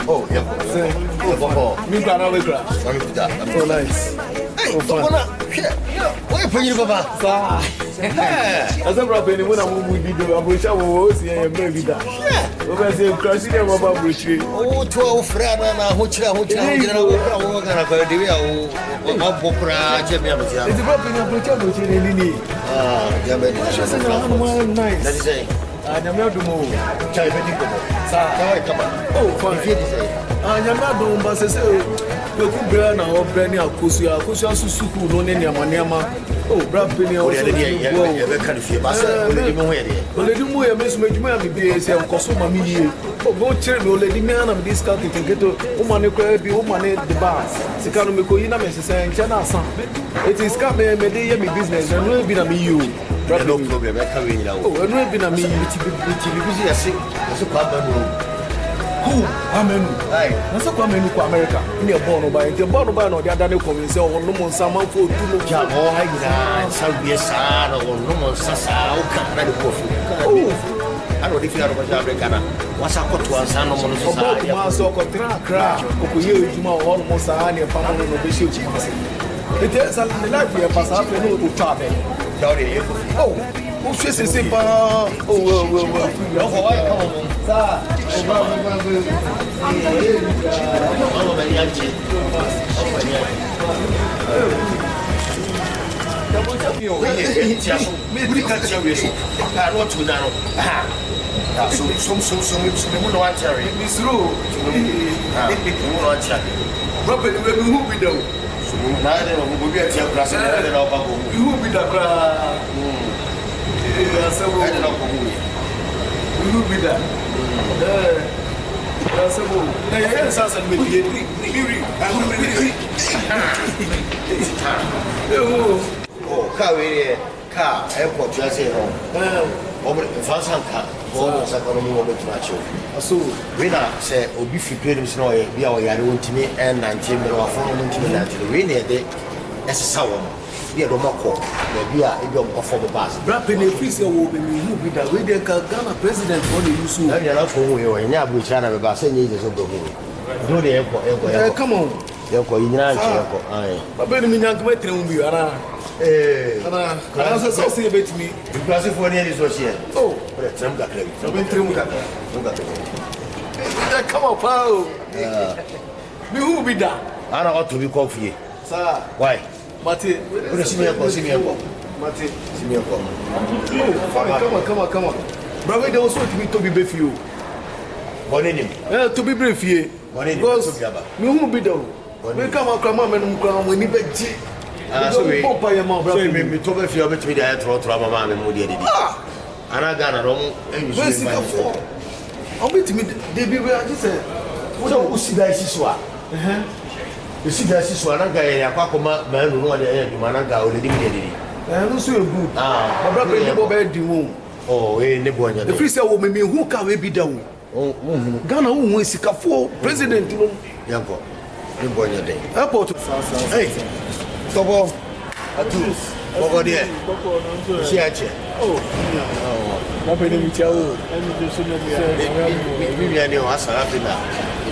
Oh, yeah. Me grana we gra. Sorry for that. Oh, nice. Hey, why you putting Baba? As a brother, when I'm with you, I'm with you, and maybe that. Over there, crossing them about Bridge. Oh, 12 friends, and I hope you're going to it's about being a Bridge in Enni. Ah, yeah, but nice. That is it. I'm not to move. Oh, fine. I'm not doing but say, you could burn our brand new Kusia, Suku, no name, Maniama. Oh, Brapini, or the country. But let him wear Miss Major be a Cosuma me. Oh, go tell me, lady man of this country can get to woman, be woman at the bar. Sicanomico, you know, Mrs. and Chana. It is coming, Medea, me business, and will be a me you. No problem, I'm coming now. Oh, and we've been a me, which is a sick, as a papa. Who? Amen. Aye, that's a coming to America. In your Bono by the Bono by no other comments or no more someone for 2 jam or I shall be a son or no more Sasa, can oh, I don't know if you are a American. What's up to us? I'm almost so crack. You almost a honey family of the ship. It is a life here, pass up and no to travel. Oh, who says it's simple? Oh, well, car, airport, just here. So, when I say, Obi Fipims, no, we are going to me and 19 or 4 minutes to the rainy day as a sour. We are Romako, we are a young of the bus. Rapping a piece of woman who be the way they can Ghana president for the use. I don't know who in Yabu China about 10 years ago. Do the airport, come on. They'll call you now. But when we not wait till we are. Eh, I say a bit to me. Because if one is was here. Oh, but some got it. So went through that. Come on, Paul. Me who be that? I ought to be coffee. Sir, why? Mate, see me up. Mate, see me up. Come on. Brother, don't want to be brief you. One in him. To be brief here. One in because me who be though. We come out, come on, and come when you bet. So we talk if you are between the head or Trama and Moody. And I got a wrong. I'll be to me, they be where I just said, what do you see that is what? You see that is one guy, a Pacoma man who wanted to Mananga or the divinity. And also good. Ah, my brother, the womb. Oh, in the boy, the priest woman, who can we be down? Oh, Ghana, who is Sicafo, president, Yanko, the boy, the day. Airport, hey. Tobo, Atus, over there. Siache. Oh, what did we tell you? Maybe I know us after that.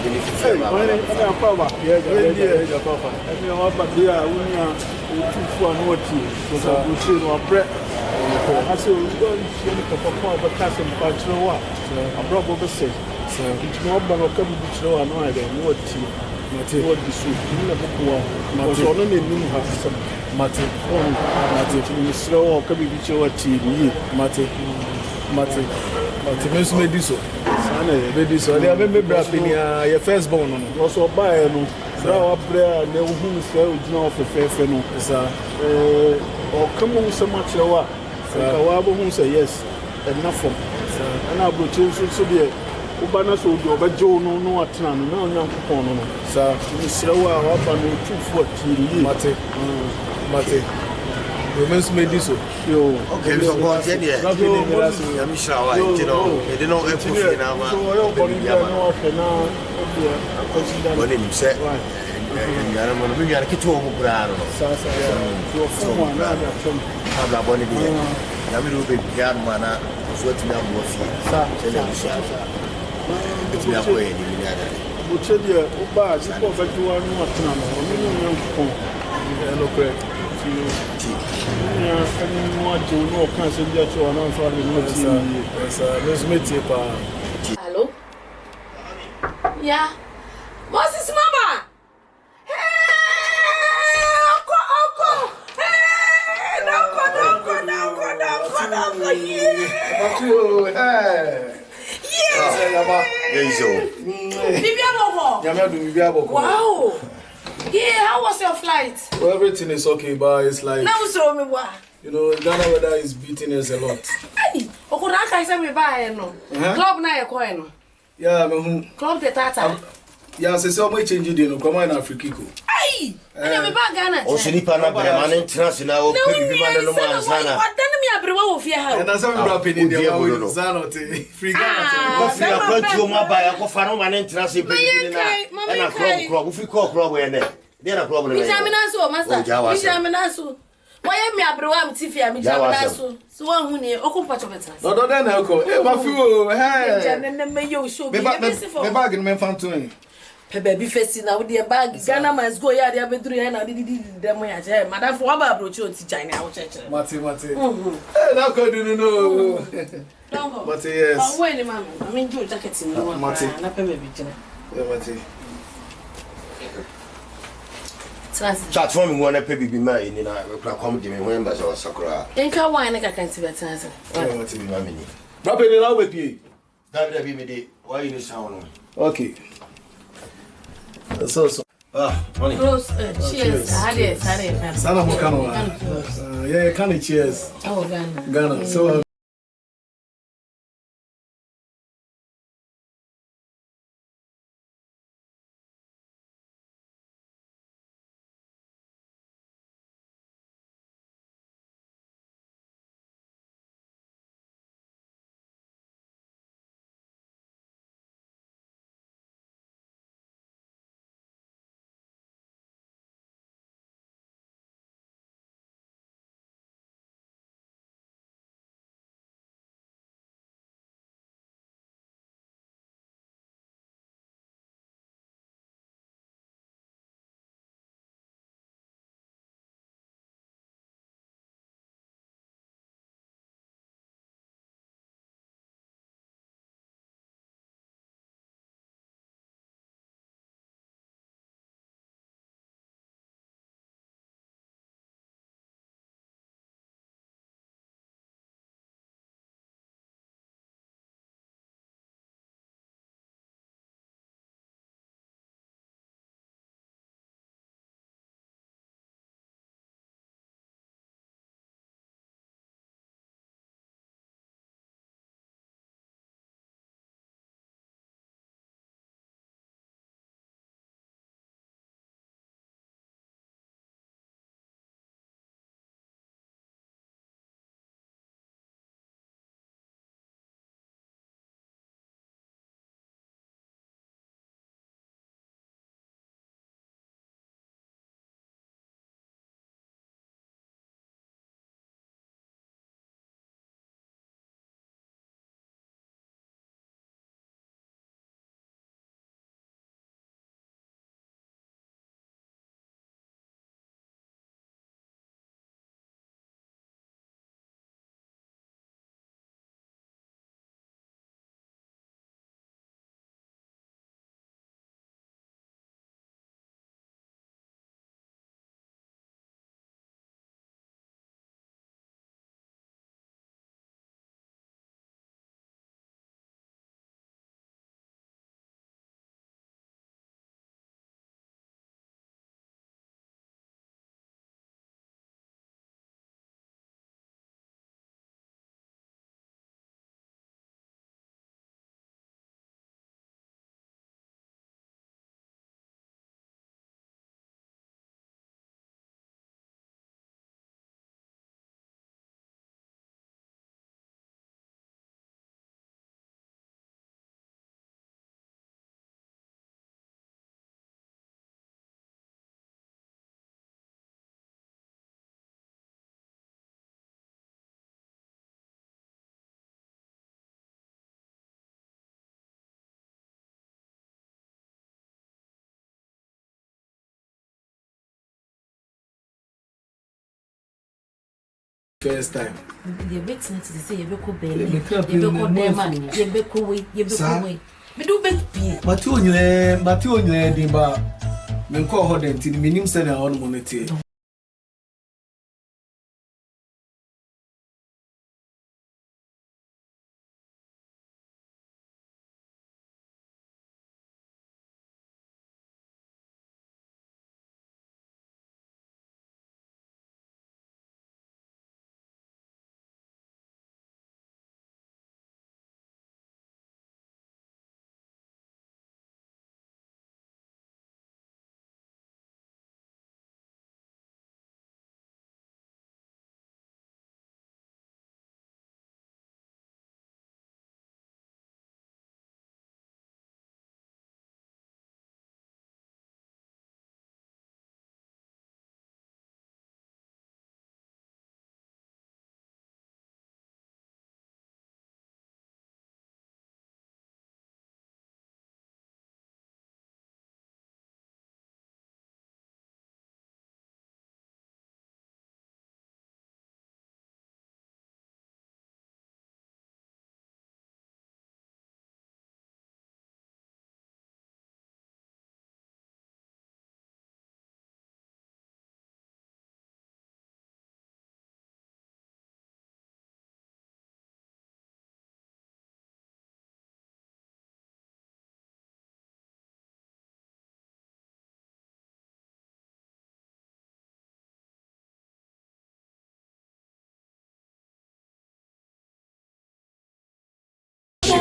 Hey, I'm Papa. Yeah, Papa. I know what they are. We are 2 for no tea. Because I will say no bread. I said, we don't see any Papa, but that's in Patrona. I brought over say. So it's not about coming to know another. No tea. what the soup, you know, was on a new house. Mate, slow or can be show a TV, Mate, Miss Mediso. Mediso, they have been wrapping your firstborn. Also buy no. Now up there, they will sell no for fair feno. Or come on so much lower. Who say yes, enough from. And I will choose to be a Ubana so do, but Joe no at Nan, no young Pono. Sir, Miss Lower up on 240 Mate. Miss Mediso. Okay, so what's in here? I'm sure, you know, they don't know everything now. What did you say? I'm going to bring a kit over Brano. I'm not going to be here. I'm going to be Yarmana, sweating up with it's not way in the other. But tell you, Uba, you go back to one more time. Hello? Yeah. Moses Mama! Hey! Uncle! Hey! Don't go! Wow! Yeah, how was your flight? Well, everything is okay, but it's like. Now show me what. You know, Ghana weather is beating us a lot. Hey! Okuraka say me buy no. Club na e coin no. Yeah, me Club the tata. Yeah, say so much change dey no come in Africa. Hey! Anya me ba Ghana. Onipa na man international o pe man no man sana. Wadane me abrewa wo fie ha. And that's how we wrap in India. Zano te. Free Ghana. Go free approach you ma buy go fa no man international pe na. E na club fi club we na. Dey na club na. Bijamina so master. Bijamina so. Why me abrewa am tifi am bijamina so. So one hu ni okumpa chobeta. No den na ko. Eh ma fi o. Hey. Bijamina me yo show me bag no fan to him. Baby face na with the bag Ghana must go here dey bedru here na didi dem ya je madam for ba approach o ti China wo church Mate eh na ko do no Mate yes oh when mama I mean jo jacket ni wa na pe baby jina Mate chat for me one pe bibi ma ni na we come de me when ba so sakura enka wine na ka kan ti betanse Mate bi ma me ni bra pe ni na we pie da bi me de why you sound okay so money. Close, cheers. Hadi. Sana mukano. Yeah, can cheers. Oh, Ghana. So first time. The big sense to say you be ko be. You be ko dem, you be ko we, you be ko we. Me do be be. Matthew nyɛ din ba. Me nkɔ hɔ den ti me nim sɛ na ɔno mo netie.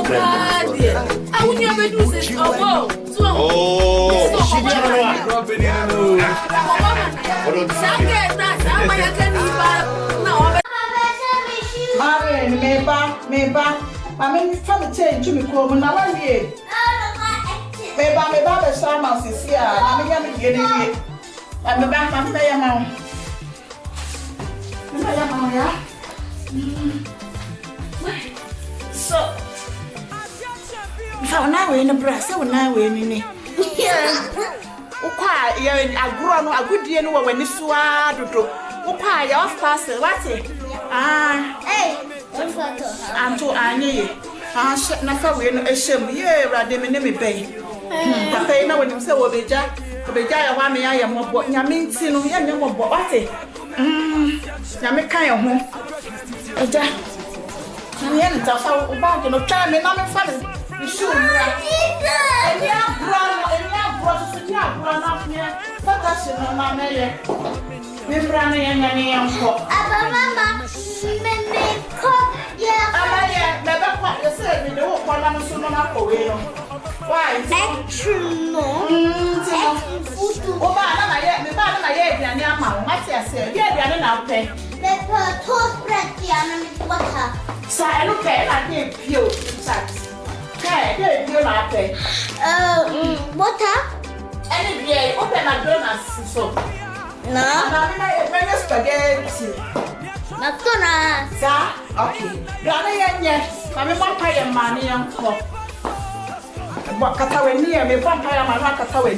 I would never do this. Oh, she did I'm trying to change to me. Come now, I'm here. Maybe Simon is here. I'm going to get it. I'm back. I'm there now. So. So now we're in the brass, so now we're in it. Why, you're a grown, a good deal when you swat to do. Why, you're off past it, what's it? Hey, I'm too angry. I shut nothing with a shame, yeah, rather than me pay. Papa, now when you say, well, be Jack, I am what you mean, see, no, you know what it. Yammy kind of home. A Jack. I'm here to tell about you, try me, not funny. You should have brought up here. But that's in my mayor. We're running and Mama, never quite yourself. We don't want to soon enough away. Why? Actually, no. Oh, my head, and your mouth. What's your say? Yeah, they're not pay. Let her toast bread, and water. So I look at it, you. Hey, you're not pay. Water? Any day, open a donut so. No, I'm going to spaghetti. Not gonna, sir. Okay. Granny, yes. I'm a vampire money and cook. What Cataway, me vampire, my Cataway.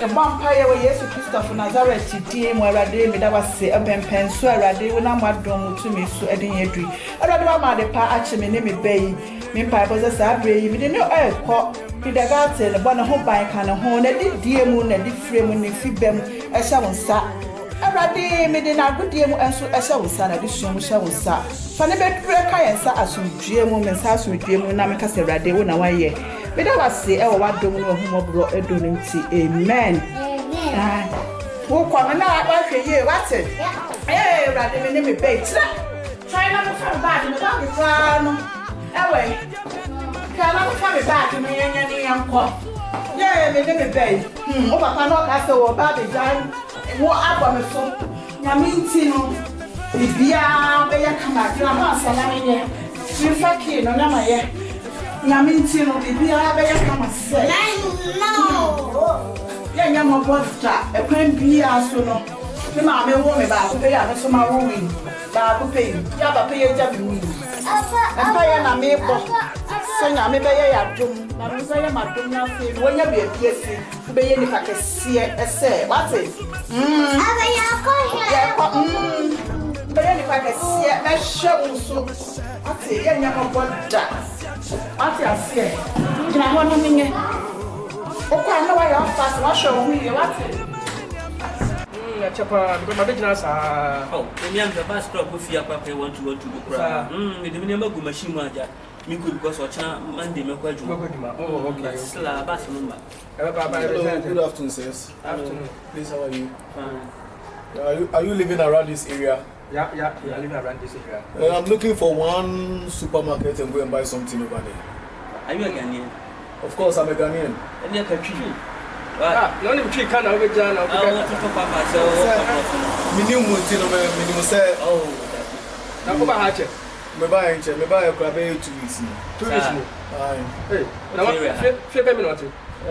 A vampire, yes, Christopher Nazareth, dear, where I did, that was say, a pen, swear I did when I'm not done to me, so I didn't agree. I don't know about the part actually, name me bay. Me papa was a sabre, we didn't know air pop. With the garden, the one who buy can a horn, a dear moon, a deep frame when you feed them, a shower sat. Every made in a good dear and so a shower sat, a dish shower sat. Funny bed breaker and sat as some dear woman's house with dear Monamica Serade when I year. But I was say, oh, what don't know whom brought a doing tea. Amen. Who come and I like a year, what's it? Eh, rather than me bait. Try not to come back in the dog. Away. Can I come back to me and uncle? Yeah, me didn't pay. Oh, Papa, not castle or baby, John. What up on the phone? Yamin, if you are, they come back. You are not salami. You fucking no, Nama. Yamin, if you are, they come and say, no. Yeah, you're my brother. A friend be as you know. The mamma won't be back to pay us some more room. Babu pay. Yaba pay a job in me. And pay an amiable. Sing a maybe a doom. Now, I'm saying my doom now. When you be a PSC, to be any pack a say, what's it? But any pack a show so. Ate ya nya mo da. Ate ase. Gina ho no menye. Okwa na wa ya fast wa show wi ya wate. Chapa because my business oh me am the bus stop fi akwa pay want to go kra me de me magu machine aja me go because ocha Monday me kwa juma oh okay sla bus number Good afternoon, sirs. Afternoon. Please, how are you? fine Are you living around this area? Yeah, I live around this area. I'm looking for one supermarket and go and buy something over there. are you a Ghanaian Of course, I'm a Ghanaian. any country No need to can over John. I want to talk about so Minimum say, oh Now go back here. me buy a crab 2 weeks. 2 weeks more. Aye. Hey, now what? Few payment not. I'm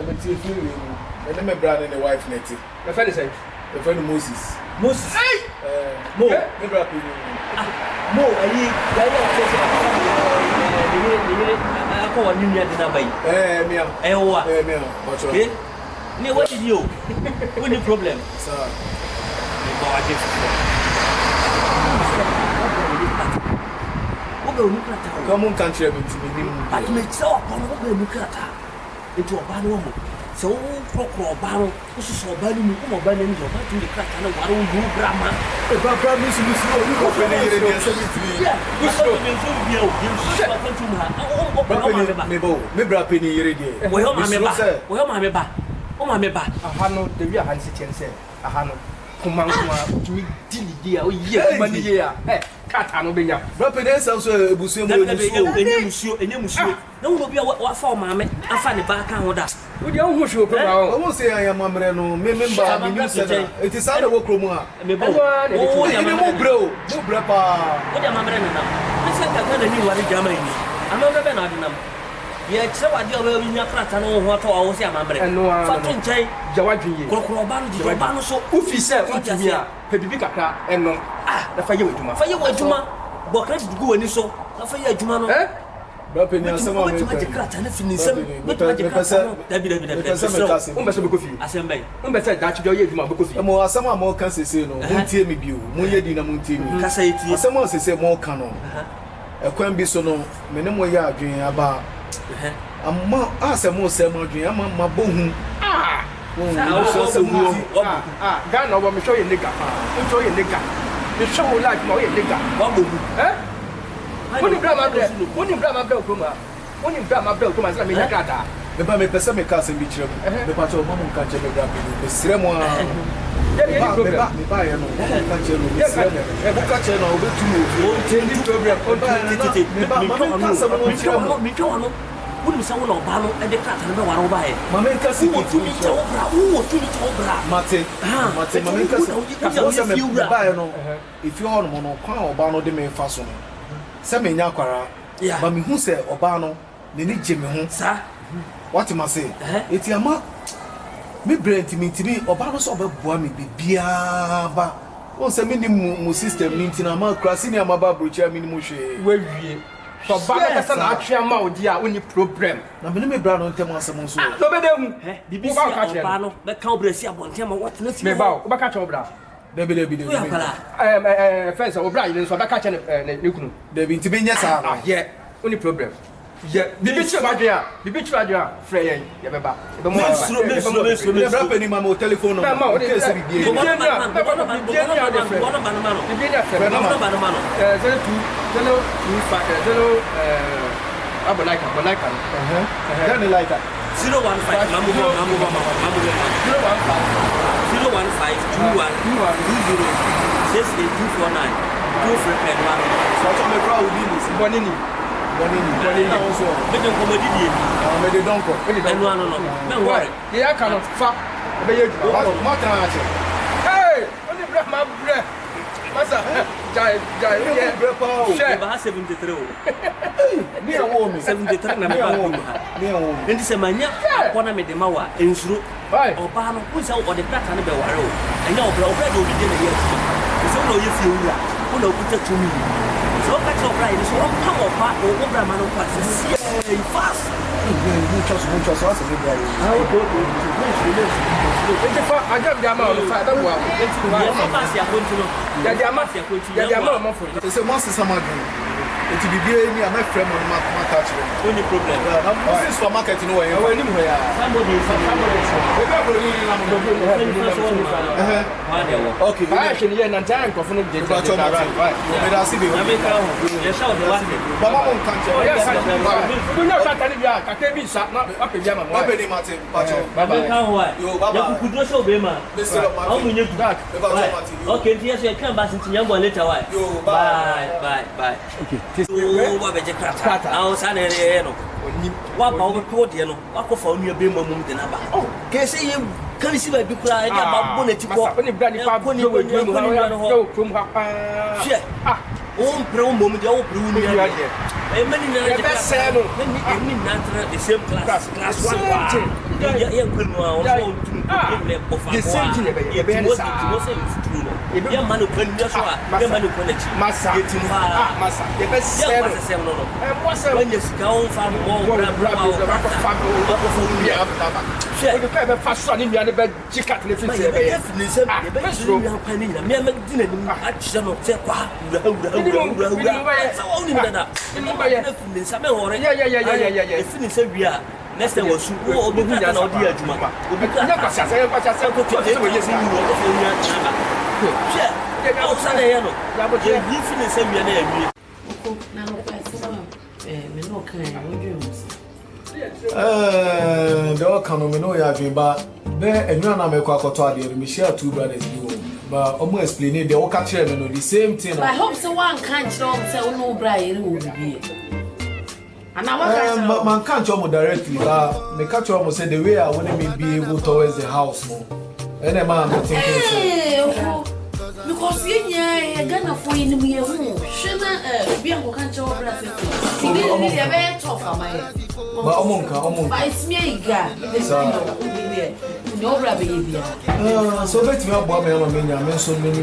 a tea few. And then my brother and the wife netty. My friend is saying. The friend Moses. Moses Hey! Mo Me brother. Mo ayi gaya tese akọ wa ninu ade na bai Me am. ewa Me am. okay ni what did you what the problem Sir. me ba wa je oga onu krata Come on, country me to me. but me tell upon oga onu krata into oba no mo so kokro oba no so oba ni mu ko oba ni njo oba tu de krata na waro wu brama E ba bra mi su you go pay here dey 73. yeah so me so bi o bi so ba kan tu ma o ba Me bra pay here dey. wo yo ma me ba Ahano, the real hands say. Ahano. Kuma me dili o ye kuma ni ye ya. Eh, kata no be ya. Bra pay dey so ebusu mo enye musuo na wo bi wa fa o ma me afa ne ba kan ho da We dey hu show program o. Omo say I am amre no me member me new center. It is how the work room a. me bo Oh, ya Ni ma mo bra pa. o dia ma mre na na se ka na ni wari jama ni amamre be na ade nam ye kire wa dia o be nya krata no ho to o se amamre fa to nchai Jawadwi ye. korokoro ba no di ba no so Ufi se untumi a pebibi kakra enno. Na fa ye wadwuma. fa ye wadwuma bo kra dugu wani so na fa ye adwuma no Eh? Bra pay ni asema me me. ma je krata na fini sem me ma je krata no dabi Umbe se be kofi. asembai Umbe se dachi do ye wadwuma be kofi. Mo asema mo kan sese no. Mo tie me bio. Mo ye di na mo tie me. kasa eti Asema sese mo kan no. Ekwan bi so no me ne mo ya adwen aba. Amma asema osema adwen ama mabohu. Ghana over me show you nigga. Me show you nigga. Me show you like me nigga. wa bogu Eh? Woni bra ma bra. Woni bra ma bra kuma. Woni bra ma bra kuma say me yakata. Me ba me pese me ka se bi kire mo. Me pa cho mo kan che me bra pe me sire mo a. Any problem. Me ba ye no. Mo kan che no. Me sire mo. E bu ka che no obetu mo. o tendi problem o tete Me ba ka se mo kire mo. mi twa no woni sa wona oba no e de krata no be waro ba e Ma me ka se wo tu mi cha obra wo tu mi cha obra Mate. Mate ma me ka se. Ka se me ba ye no. If you on mo no kwa oba no de me fa so no. Se me nya kwara. Ba me hu se oba no ne ni je me hu. sa What am I say? Eti ama me brain timi oba no so obeboa me bibia ba. O se me ni mu system ni ntina ma krasi ni amaba brocha me ni mu hwe. We wie. So ba na kasa na atwe ma odi a woni problem. Na me ne me bra no ntem asem so. No be dem. bibi si oba no be ka obra si abonte ma what na fi Me ba o ba ka che obra. Debi. we akala Friends obra yin so ba ka che ne kunu. Debi nti be nya sa. Ah yeah. Only problem. Yeah. Bibi chi ba dua. Bibi chi ba dua. Frɛ yen. Ye be ba. E be mo. Me bra pe ni ma mo telephone no. Ma o de se bi die. Bibi ni a frɛ. Abolaika. Then like 015 mamu 01521206849 go for pen one so to me bra odi ni si. Bonini. Also. me den komodi die Me de donko. enu ano no me Why? ngore Ye aka no fa. Be ye djuma. Mo kan ache. Hey! Oni bra ma bre. Masa. Jai. Me bra pa o. Share. ba 73 o Me awo me. 73 na me ba ko ha Me awo. endi se manya akona me de ma wa ensuro Why? oba no kunsa o de plata ne be ware o enya obra de obi de na ye so no ye fie wura o na okuta tumi So catch up right. So come on, part or over man on part. See fast. You trust us a bit there. I got the amount of fire. Don't worry. It's a master summer. It will be any of my friend on my touch. Only problem. I'm using supermarket in a way. Somebody okay. I actually hear an time for the But I see the Mama won't come. yes, I not I can't be shot, not up in Yama. Bye, Martin. Okay, yes, you come back into young one later. Bye. Okay. Now, Sunday, what power code, you know, what for your beam of the number? Oh, can see you can see my big cry about bonnet to walk on the brand new from her. Oh, pro moment, your blue. Many the same class 1. The same thing. Your man who can just Massa, the best seven. When you go from more you can have fast son in the bed, chicken, next time was oh be that na odi adwuma obi ka na kwasa ko to e we yesi yeah o sa na ye no ya bo je bi fi ni se wi na awie na no kwa so me no kan o dwe mo the Akan me no ya dwen ba be enwa na me kwa akoto ade me share two brothers bi wo ba omo explain it the o ka kire me no the same thing. I hope so one kan kire o say no bra yere wo bibi man can't show me directly, but me catch almost say the way I want to be able towards the house more. And then man, I'm thinking because you gonna for you me home. Shana be an can't show brother. You didn't need a very tough for my but omonka. But it's me guy. No brother baby. So bet me about me am me am so many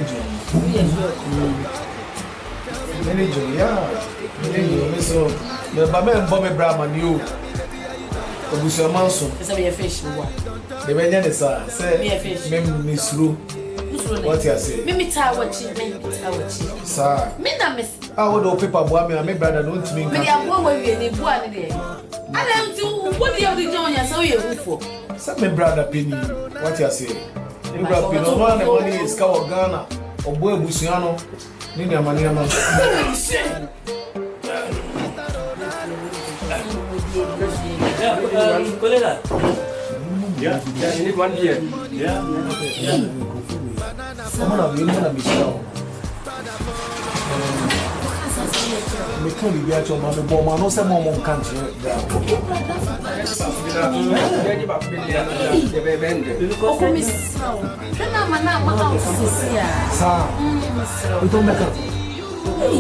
many so me ba me mbo me bra man you obusu manso say be fish one the benya ne sa say me misru what you say me tawachi sir me na miss wo do paper boa me brother don't me me dia boa we ni boa ni de ala nti what do you do on so you who say me brother penny what you say me brother penny no na money is ka Ghana obo ebusu ano ni ni amani ama Kolega. Yeah, you need one here. Yeah. Someone have you know Michelle. Me can be at your mother, but man, no some more country. We don't make up. But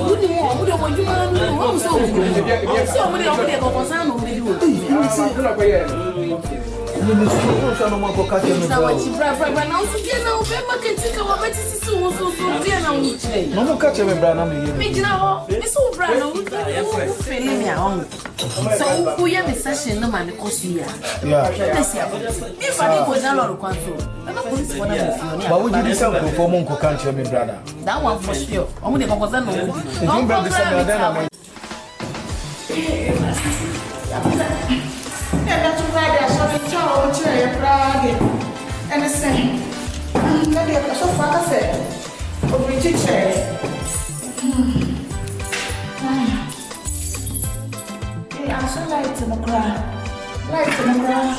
would you decide for Monko country, my brother? That one for sure. I'm going to go to the that's why they're so tall, chair, brag, and the same. They're so far, I said, of Richard chair. I'm so light in the ground. Light in the ground.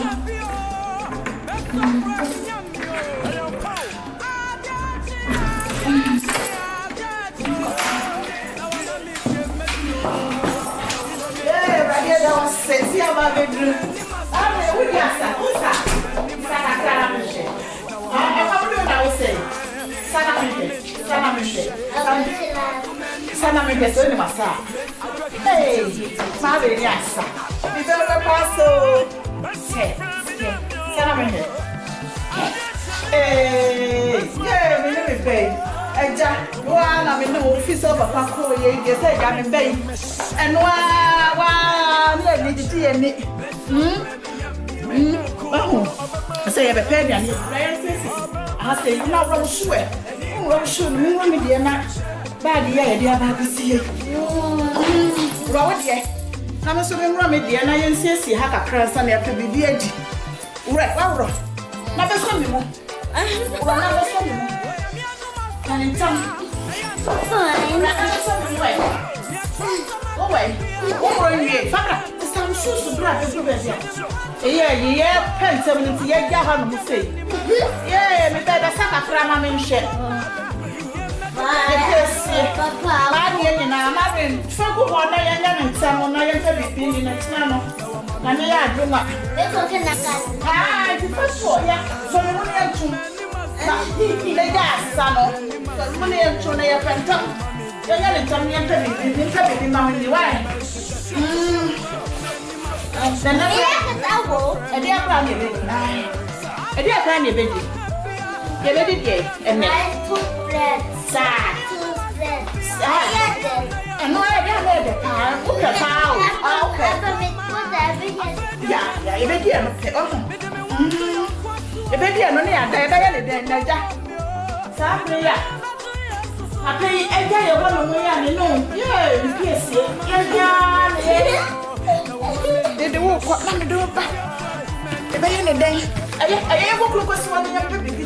See about the dream. We are Eja, wa na me no officer papa ko ye je say ja me bay. En wa na ni titi ye ni. Oh. Say ye be pay dia ni. I say na ro sure. Ro sure me wa me dia na. Ba dia ye dia ba bi sie. Ro wo dia. Na me so be ro me dia na ye nsiesie ha kakra sa na ye bi adi. Wa ro. Na be so me mo. Ro na be so me mo. And it's fine. Oh, wait. What are you? Father, some shoes to grab the provision. Yeah, pen 70 years. Yahan will say. Yeah, me better sack a crama mention. Papa, I'm marrying. So go on, I am some I am in the channel. And I do not. Ah, the first one, yeah. So we want to. Lega sano, money and tuna ya phantom. You're not telling me and in my way. Then a dear granny baby. A dear granny baby. The baby gay and sad. And no idea where the car. Yeah, you may get the baby and only a day, Naja. Sorry, I pay a day of 1 million. No, yes, did the work what I'm doing back. The baby in a day. I ever look at one baby.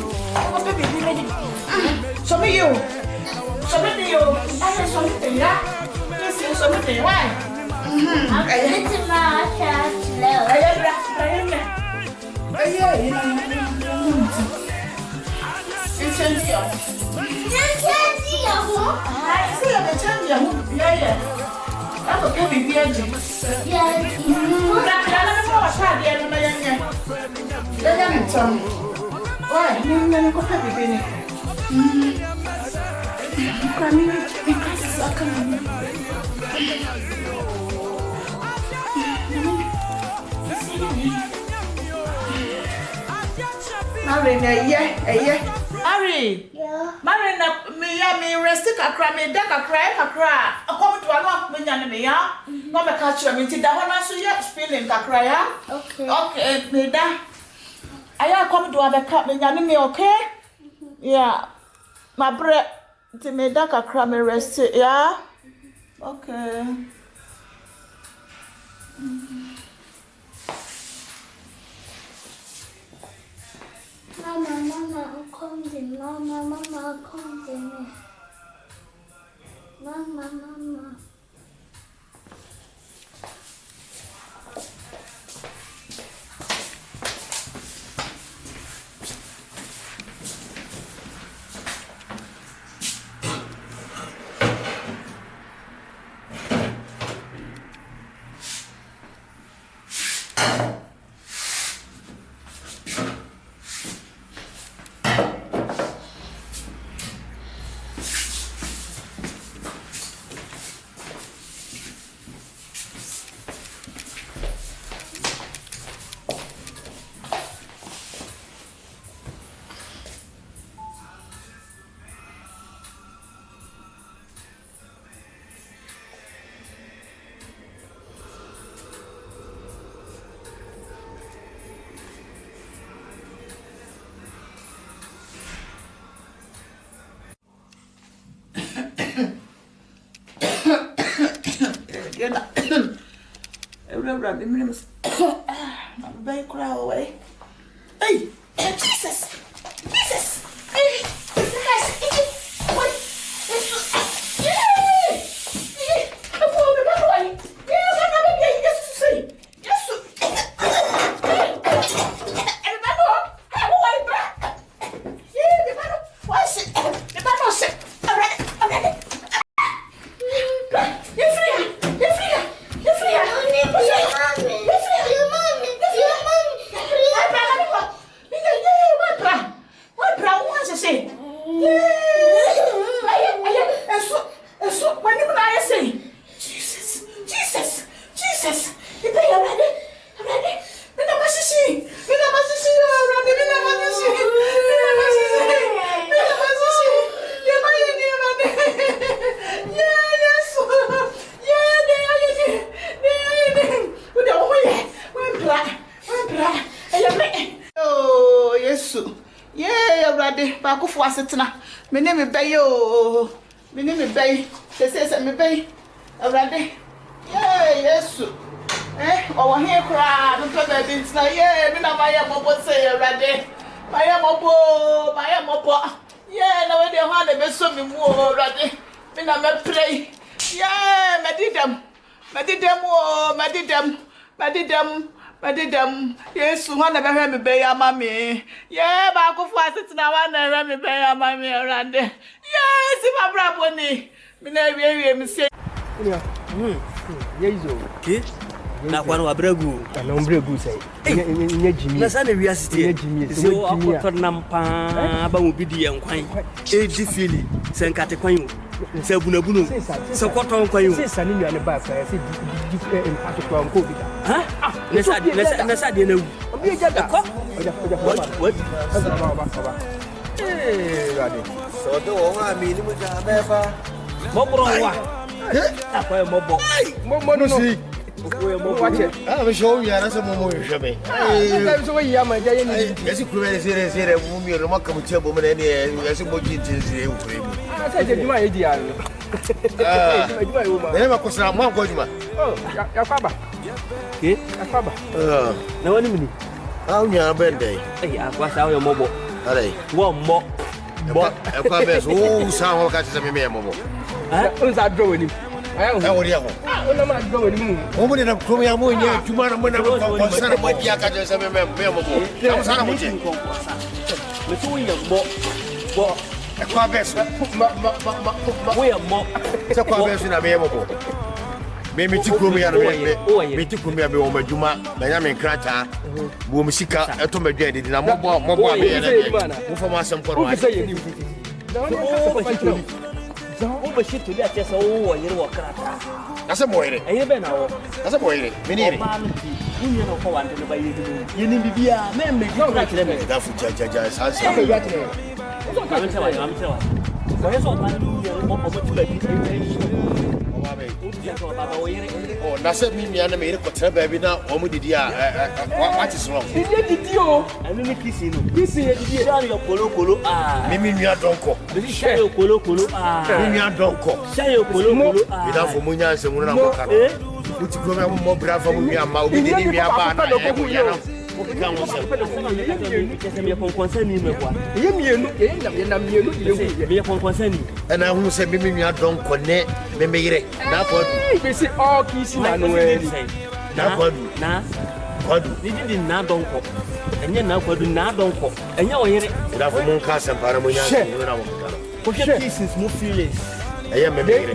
So me you. So me you. I have something, yes, you something. Why? I didn't Ari, Marina, me restic a cry, me duck a cry, a cry. A come to a lock, me and me, no, me catch you, me did that one, so yet spilling a cry. Okay, me da. I come to have a cup, me and me, okay? Yeah, my bread, to me duck a cry, me rest it, yeah? Okay. Mama, come to me. Mama, come to me. Mama. Every minute, I'm very crowd away. Hey, Jesus! Hey, go for asetena. Me name me bay o. Me name me bay. Say me bay. Already. Yeah, yes. Oh, here cry. Don't tell me it's like yeah. Me na my mobo say already. My mobo. Yeah, now they want to be so me more already. Me na me pray. Yeah, me did them. Yes, one of them be a mammy. Yeah, but go for it now. One of them be a mammy around there. Yes, if my brother, me never say. Yes, okay. Na kwano abregu na ombregu say nya jimi na sa na wiase jimi so akoto nampa ba mu bidi enkwan edi fili se nkate kwan se bunabuno se koto kwan se sa ni nuane ba fa se di ato nko bi da ha na sa de na wu obi jaga ko what rade so do o ma mi ni mo ja be fa mo bro wa akoy mo bo mo no si watch it. I'm showing you some more. I'm so young, my day. Yes, you could say, Mummy, or Macam Table, and as a budget is. I said, you my idea. Never cost out one Gojima. Oh, your father. Your father. No one. How you are bend day? I was out your mobile. Are they? One more. But oh, sound catches a memo. Who's that drawing him? I don't know. I'm not going to move. Woman in a Chromia moon, tomorrow when I'm concerned about the Akan as a memo. Between your book, a quabes. We are more. It's a quabes in a memo. Maybe to Chromia, me to Chromia, Boma Juma, Miami Crata, Boomsika, a Tomagedi, and I'm more for my son for my say. Over shit to that, just oh, you walk out. That's a boy. That's a boy. Many you know, for one to buy you. You need to be a man, make no like them. That's what Jajas has. I'm telling you. Where's all my oh, that's it. Me, I made a quarter baby now. What is wrong? Did you? And let me kiss you. Kiss you. Polo. Ah, Mimi, don't call. Share your polo. Ah, Mimi, don't call. Share your polo. Without for Munya and Muna. Put your program more bravo with me. I'm out with me. And I will say, Mimi, I don't connect. Maybe now for see all kissing. Now, what did not don't call. And yet now for do not don't call. And you're here without a moon cast and Paramoya. Kisses, more feelings. I am a baby.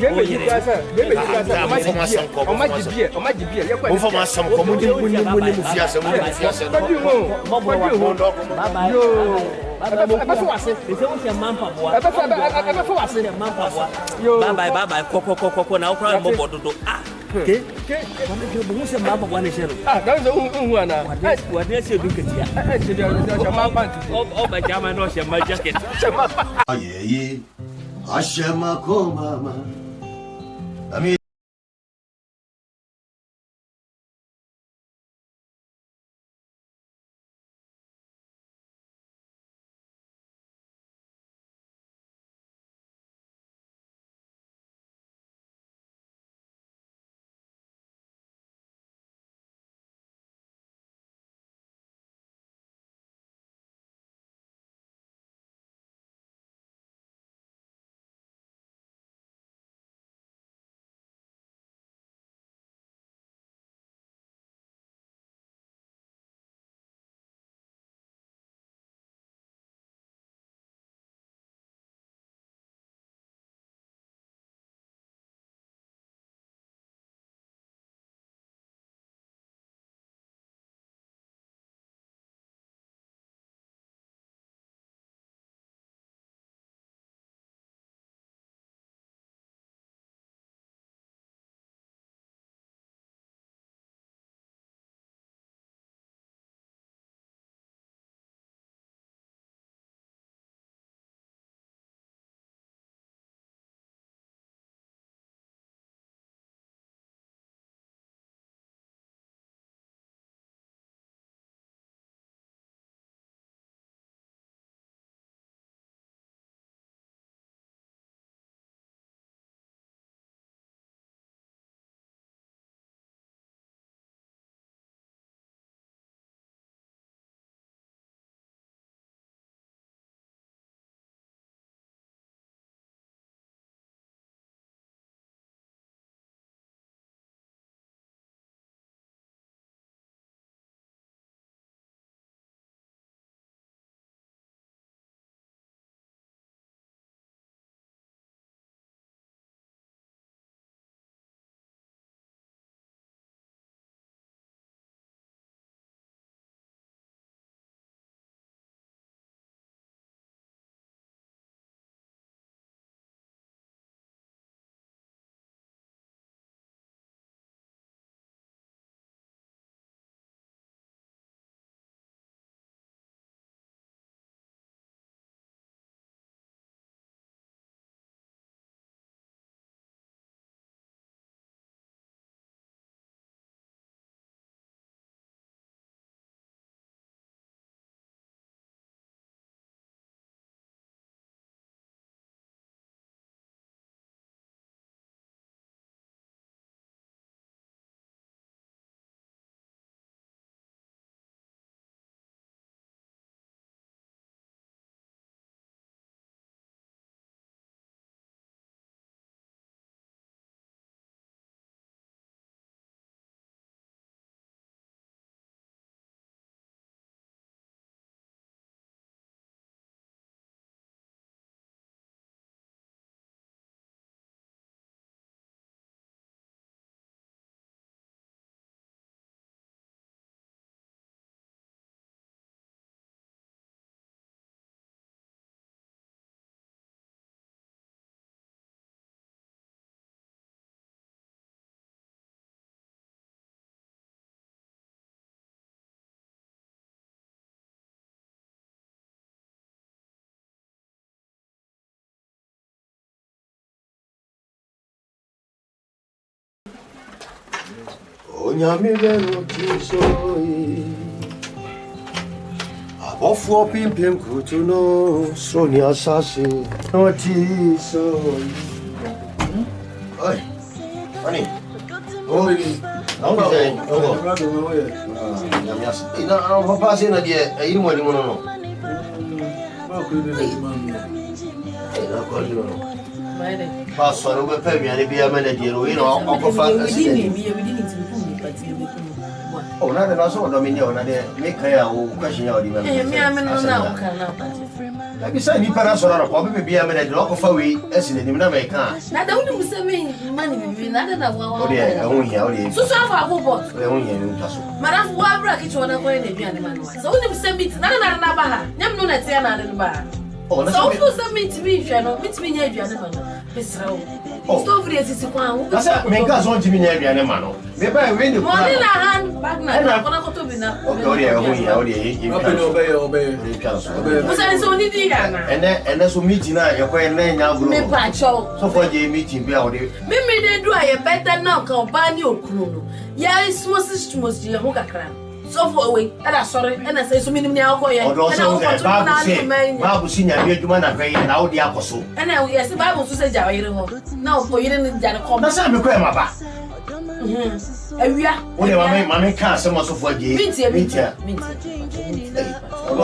Ashema koma mama. Onyamibero tisoi Abofo pimpim kutuno Soni asasi No tisoi Oi Ani Oi Não sei Não vou passar na dia aí não é não Passo no be pe mi ani bia me na die ro ino okofa Oh na na so do mi ni ona de me kan ya o question ya o di me me am no na o kan na na bi say ni para so na ko be bia me na de okofa we esi na ni na me kan na da woni musa me mani bibi na da na wa o de e hu ya o de so so afa go bot e hu ya ni taso mara fu wa bra ki chona ko ne bia ne man wa so woni musa meet na na ba ha nyam no na tie na de ba oh na so fu sa meet me hwe no meet me nya aduane ma no besrawo stop free sisi kwa wo na say me ga so ntimi nya aduane ma no me ba we ni mo ni na han bag na ko na ko to bi na o de e hu ya o de e obey musa so ni di ga na ene so meeting na ye ko ene nya agro me pa cho so for je meeting bi a o de me de do aye better now ka oba ni okunu no ya small system must je ho kakra so for we ada sorry and say so minim ni akoye and babu sinya bi adwuma na hwe na wo de akoso and yes babu so say jawo yire ho na o yire ni jare kom na say me ko e maba awia wo de mama ka asem so for je mintia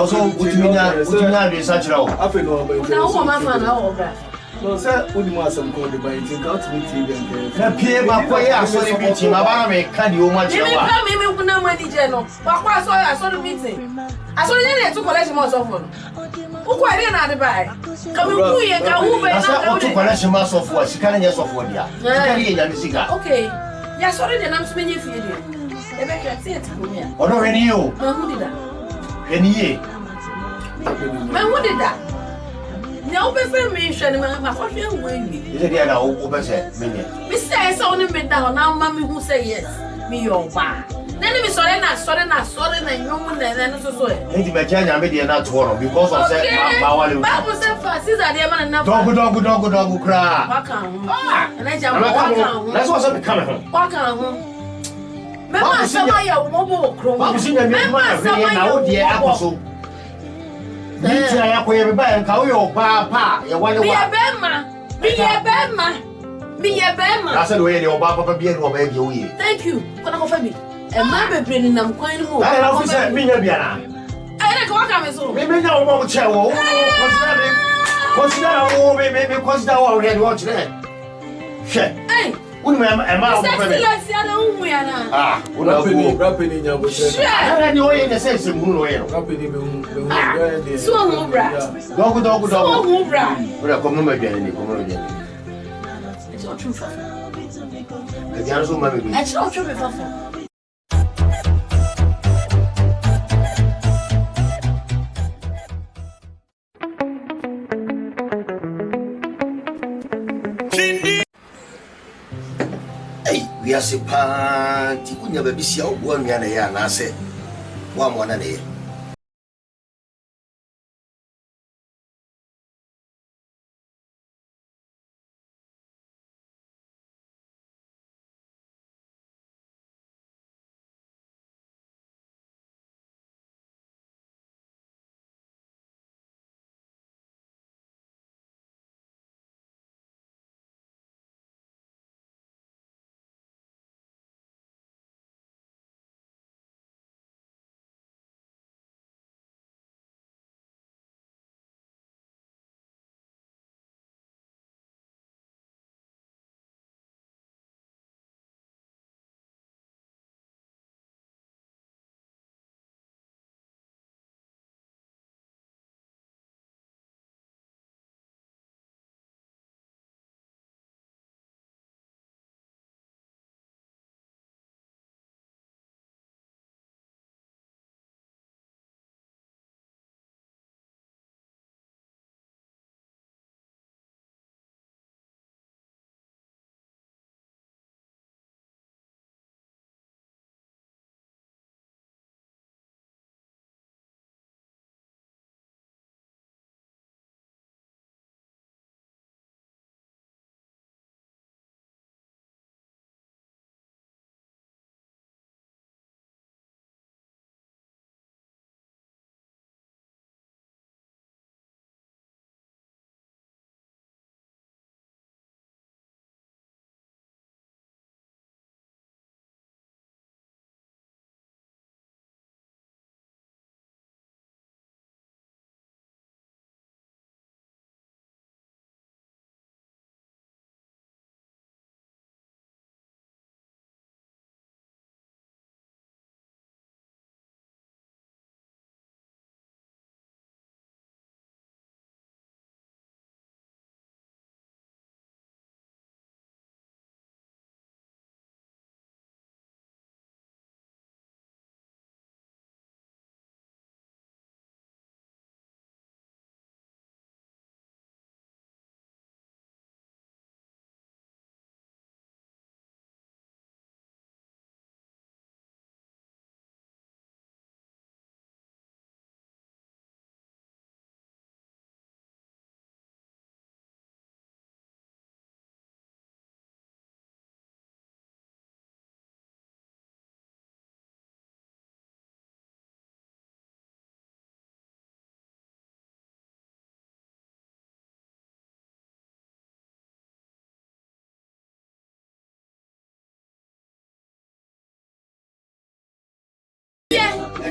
so utiminya de sa kira wo afi no obey na wo ma fa na wo bra no say odi mo asem ko de by think out me TV and na pie ba ko ye asori meeting ma ba na me ka di o ma kira wa me kuna mani je no wa kwa asori meeting asori ne to collection mo so for no uko ere na de bai ka me ku ye ka hu be na ka to collection ma so for sika na nya so for dia sika ye nya sika okay ya sorry de nam so menye fie de e be ka tie ti ko mi a ono we ni yo ma hu dida we ni ye ma hu dida na o be fe me hwe ni ma ko hwe hu ewi ise dia na o be se me ni mi say so ni me da na ma mi hu say yes mi yo ba nani mi sorry na nyom na so e enti me ja nya me de na to no because of say ma wale ba mo say fa siza de ma na dog kra waka hu na ja waka hu let's also be coming home waka hu me ma sama ya wo bo kro ba si nya me ma na wo de akoso ni ti ya ko ye be ba ka wo yo pa ye wale wa mi ye be ma na say do ye de o ba papa bi e no ba ye wo ye thank you kona ko fa bi e ma bebre ni nam kwan ni mo ai na fi say mi nya bia na ai na ko waka me so me nya wo mo che wo consider wo me consider wo re wo che she ai unu me e ma wo pa me se ya na umu ya na una wo rapeni nya bo che ara ni o ye ne say se mu no ye no rapeni me hu so hu bra dog so hu bra ora ko mo ma bia ni ko mo bia ni it's not true fa e bia so ma me bi it's not true fa we are sepa ti kunya ba bisia wo bo anua na ye anase wa mo na ye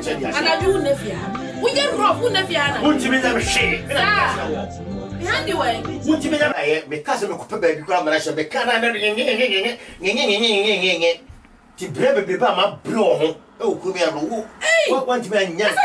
I do Nefia. We get rough, who Nefia. Won't you be never shame? Behind the way. Won't you be never because of a baby grammar? I shall be kind to brave be by my bro. Oh, come here. What want to be a young man?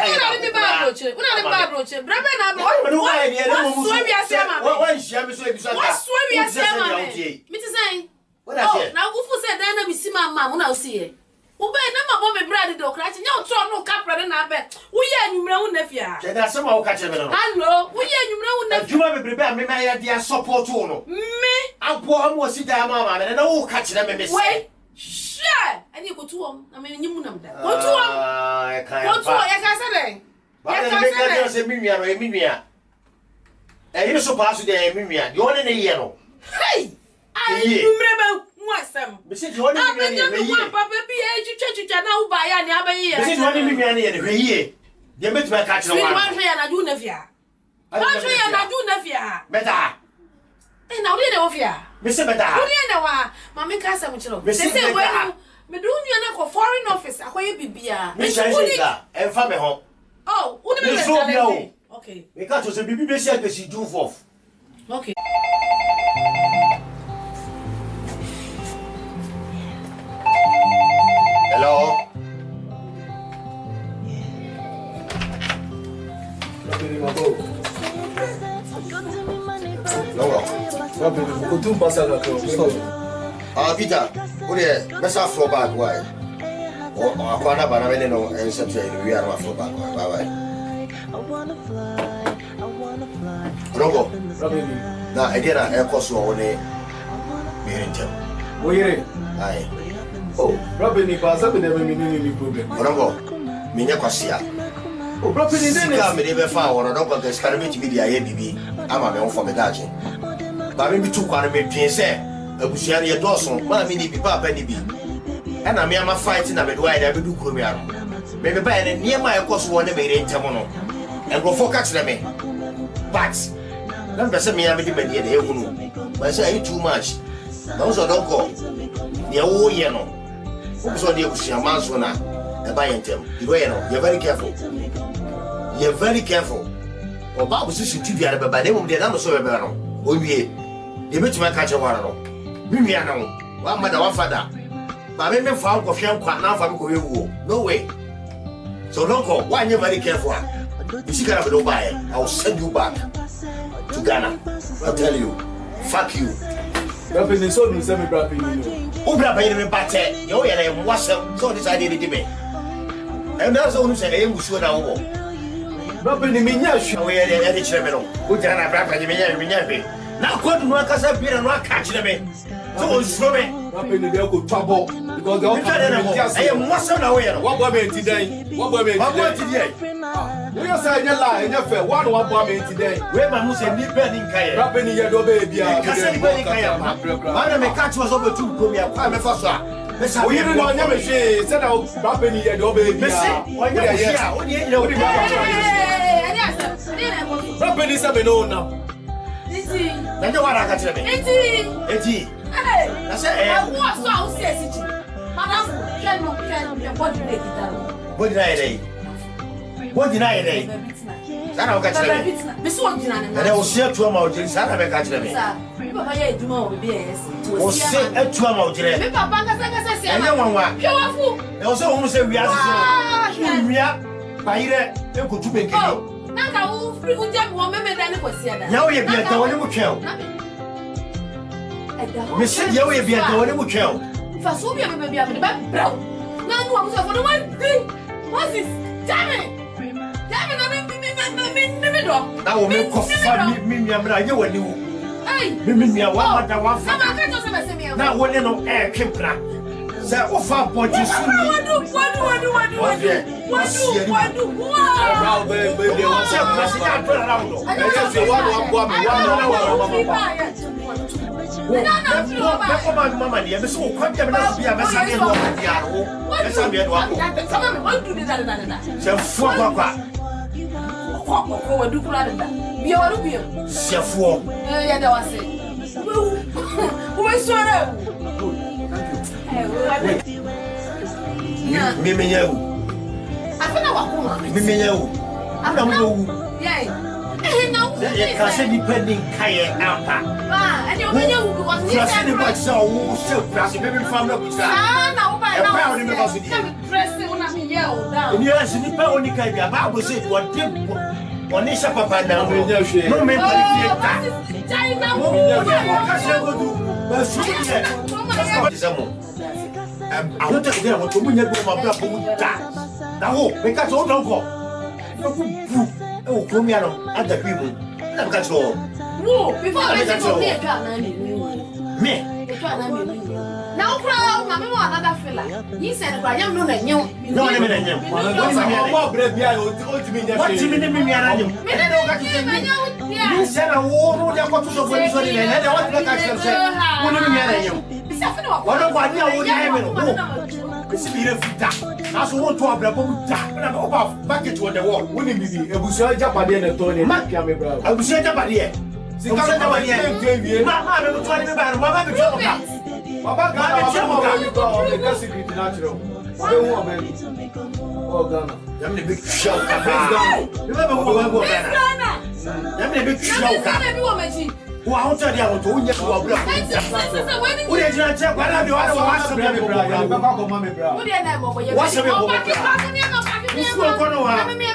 Sure, and you go to him. I mean, you know that. Go to him. I can't. Go to him. I can't. And you so pass the Mimia. You want in a yellow. Hey, I remember what's them. Besides, you want to be Papa be a church now by any other year. This is what you mean every year. You met my catch one. I do Nevia. I do Nevia. Better. And now they know Via. Mr. Beda, Mammy Casa, which they say, well, Medunia, foreign office, a way be and family home. Oh, what do you know? Okay, because it was a BBC that she do forth. Okay. Hello. Peter, what is let's have floor back wide. Or Aquana Banano and something we are not floor back. Bye bye. Robo, now I did an air course on a We're aye. Oh, Robin, if I was up in every minute problem. Robo, Minacosia. Oh, Robin, then me never found one of the Scarabit media, baby. I'm a man from a dodging. But maybe 2 quarter say, a Bushania Dawson, Mammy, be papa, be. And I mean, I'm fighting a bit wide, I will do Kumian. Maybe by and near my course one made in Tamono and go for catching me. But, don't say me, I'm a different year, but I say too much. Those are don't go. The old yellow. Who's on the Bushia Mansona, a buying them. You're very careful. You're very careful. Or Bob was to be at the name of the other so about. Oh, yeah. The bit my catch a water. Mimiano, one mother, one father. But I found coffee and quite now from Korea. No way. So don't go. Why are you very careful? If you can't have no buy, I'll send you back to Ghana. I'll tell you. Fuck you. Rapping is so semi rapping. Ubra by the batter. You and what's up? So decided to me. And that's all who said, I will show now. Rapping the Minya, we are the Chevron. Who can I rap at the Minya? Now, what do I beer and not catch them? So, show me. Rapping the Delco trouble because I am muscle away. What woman today? What woman today? We are saying a lie and you're one woman today. Where my Musa need Enkae. Rapping the yellow baby. I may catch was over 2 Kumia, Pame Fossa. We don't know, never say, said out rapping the yellow baby. Rapping is a bit now. Then you want to catch them. 80. I said, I was so sensitive. What did I say? What did I say? I don't catch them. This one, and I will share 2 more drinks. I never catch them. I do more will say a 2 more drinks. And no one, they also almost say we are by it. They could to make it. Now, you be at the one who kill. Miss you will be at the one who kill. For so be a baby of the back. Now, one for the one thing. What's this? Damn it! Now, we'll make coffee. Me, I'm not you and you. Hey, me, I want that one. Now, when you know air came back. Say, oh, far point is Afena wakuma. Mimenya wo. Ana mo wo. Yeah. I said depending Enkae ampa. And you when you was Trusting about so so pressing baby family with that. Now by now dressing on me yell down. Yes, ni pa oni kai bia ba go say what dip oni sha papa na no me pari ta. China wo ka se go do ba su ye. Disamo. I don't take them to munya go ma bra ko mu ta. Na wo me ka so don ko. No ku oh, come here now. At the people. Let me catch you. Whoa, before I let you play a gun, me. Now, crowd, Mamma, another fella. He said, I am not a young. No, I'm not a young. What do you mean? You said a war, you got to show what you and I want to catch yourself. What do you mean? What about you? It's a bit of that. That's what to have the back into the wall. Wouldn't be a bush Japan and Tony. I will say Japan here. See, come on, here. Mamma, I'm trying to buy Mamma. Oh, Ghana. I'm the big show. Remember who I'm the big show. Who I want to tell you, you are black. What is your check? What are you? I don't want to be a brother. What's your name? Who's going to have me?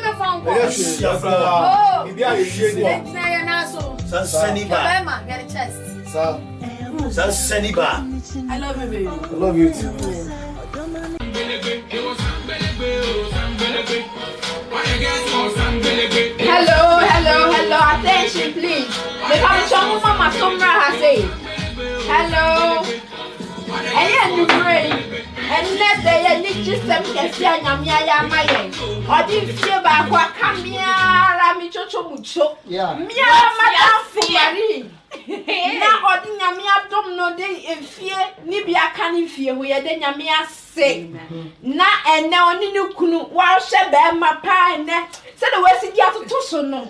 I love you, baby. I love you too. Hello, attention please. The commission mama Somra has said. Hello. And you pray. And let the system can see Yamia Mayan. Or did you back what Camia Ramicho Mucho? Yeah. Mia Madame Fumari. Now, or did Yamia don't know they in fear, Nibia can fear, we are then Yamia say. Na and now Ninu Kunu, while Sheba, my pine. Said the West India to Sono.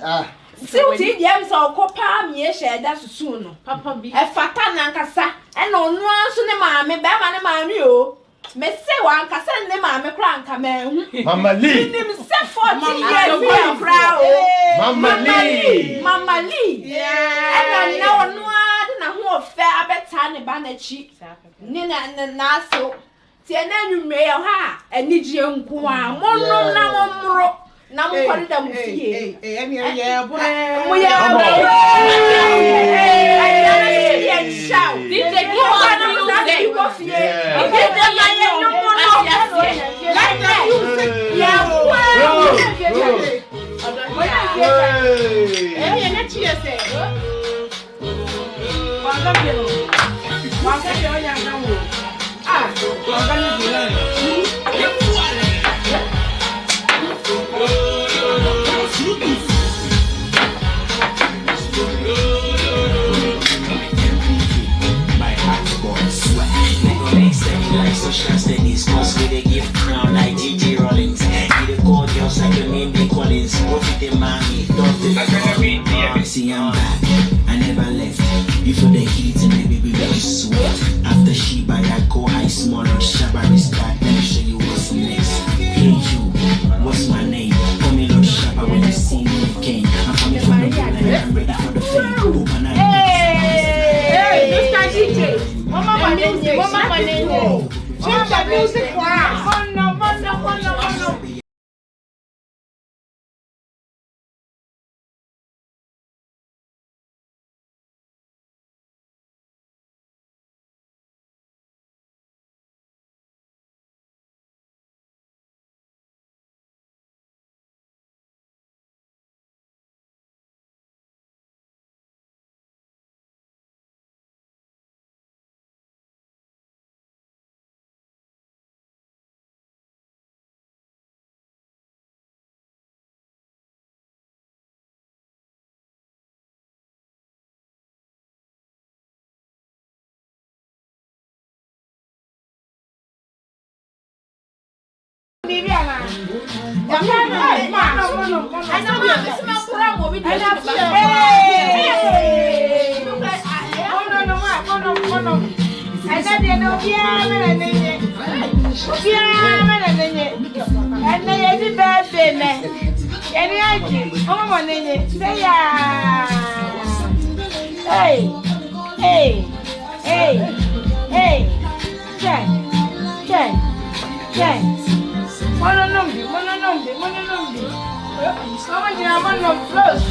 So, James or Copa, me share that soon. Papa be a fatana cassa, and on one soon, mamma, Bama, Mammy. Me say one cassa, and mamma crank a man. Mamma Lee, him set 14 years proud. Mamma Lee, Mamma Lee. And now no more fair better than cheap. Nina and Naso. Tiana, you may have a Nijian Kwa, Mono, now we call it a movie. We are shout. Did they go on the coffee? Social studies, cause we they give crown like Gigi Rollins. You the call girls like your name be Collins. What you the mommy, don't the see I'm back, I never left. You feel the heat and the baby really sweat. After she buy I go high small or Shabba is back. Let me show you what's next. Hey you, what's my name? Call me Lord Shabba when you see me again. I'm coming from the moon and I'm ready for the fame. Open up. Hey, Mr. DJ, Mama, my name, Mama, my name. Change the music, wow. No. dia no bia me na nye. Bia me na nye. Ene ye di birthday ne. Ene aji, o mo nye. Say ya. Hey. Check. Mono nombi. Mama jina mono close.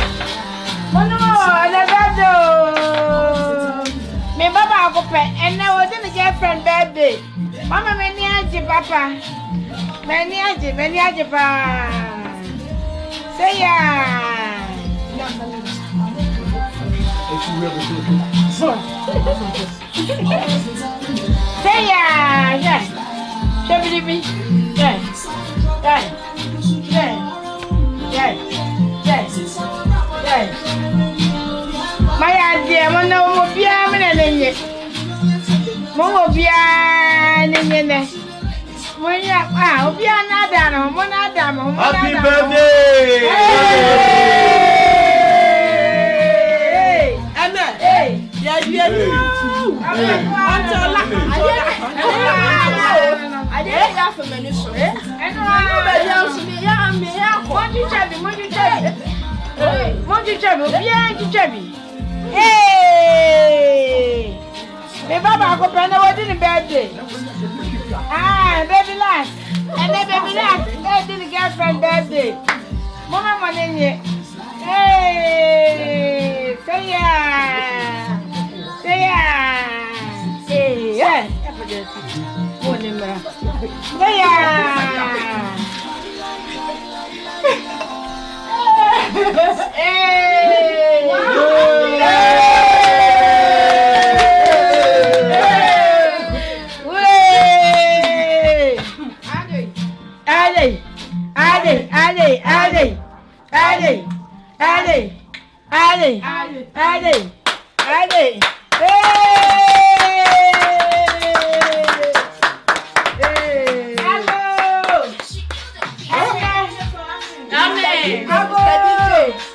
Mono na bado. Me baba akope ene wo de girlfriend birthday. Mama me ni aje papa. Me ni aje pa. Say ya. Say ya. Shabby. Yeah. My idea, Mono Bia Menene. Mono Bia Nene. Moya, Bia Nadano, Monadamo. Happy birthday! Hey! Anna! Hey! I didn't laugh a minute, sir. And nobody else me. Hey! Me baba go pena what in the birthday. Baby last. And then baby last. They did girlfriend birthday. Mama money. Hey! Say ya. Hey, yeah.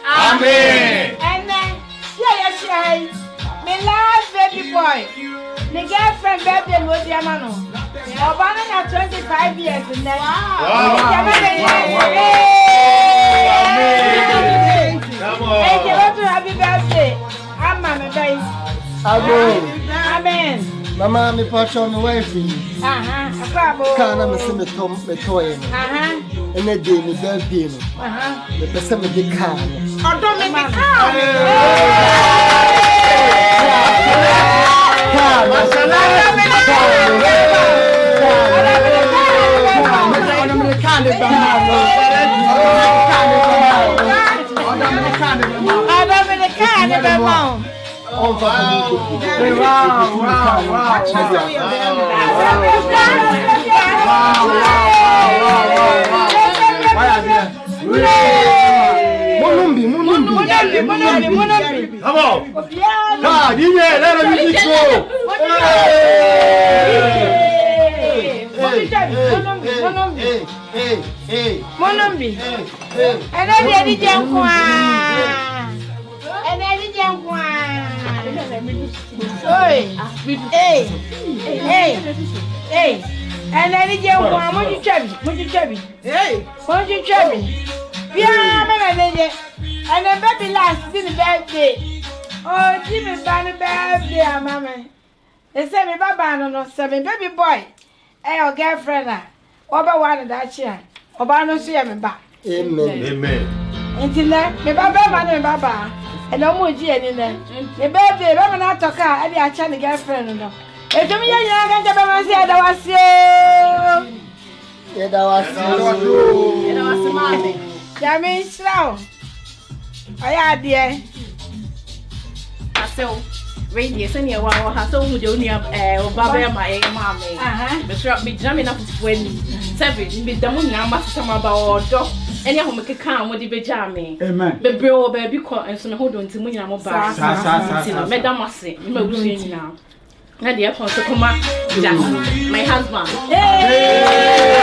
Amen. And then, me last baby boy. The girlfriend birthday was the amano. Obana na 25 years and then. Happy birthday. Amen. Mama, me patron me wife. Kana me se me toy. And a day me birthday. The person me the car. Don't make me Monumbi. Come on. God, you let her music go. Monumbi. And then the Jankwa. And then the Jankwa. Hey. And then the Jankwa. What you chubby? Hey. What you chubby? Yeah, and then baby last did birthday. Oh, Jimmy Banner birthday, Mamma. They say me Baba no 7 baby boy. Hey, your girlfriend. Oba one that chair. Oba no see me back. Amen. Until then, me Baba. And no more G in there. The birthday, Baba not talk out. I be a girlfriend. No. If you young, That was mommy. Jamie slow. I dear. I saw radio send you one has so much only Baba my mammy. But me jamming up when 7 be the moon now must come about dog. Any of them can with the jamming. Amen. The bro baby call and some hold on to me. I'm about Madame Massey. You know now. Nadia wants to come my husband. Hey!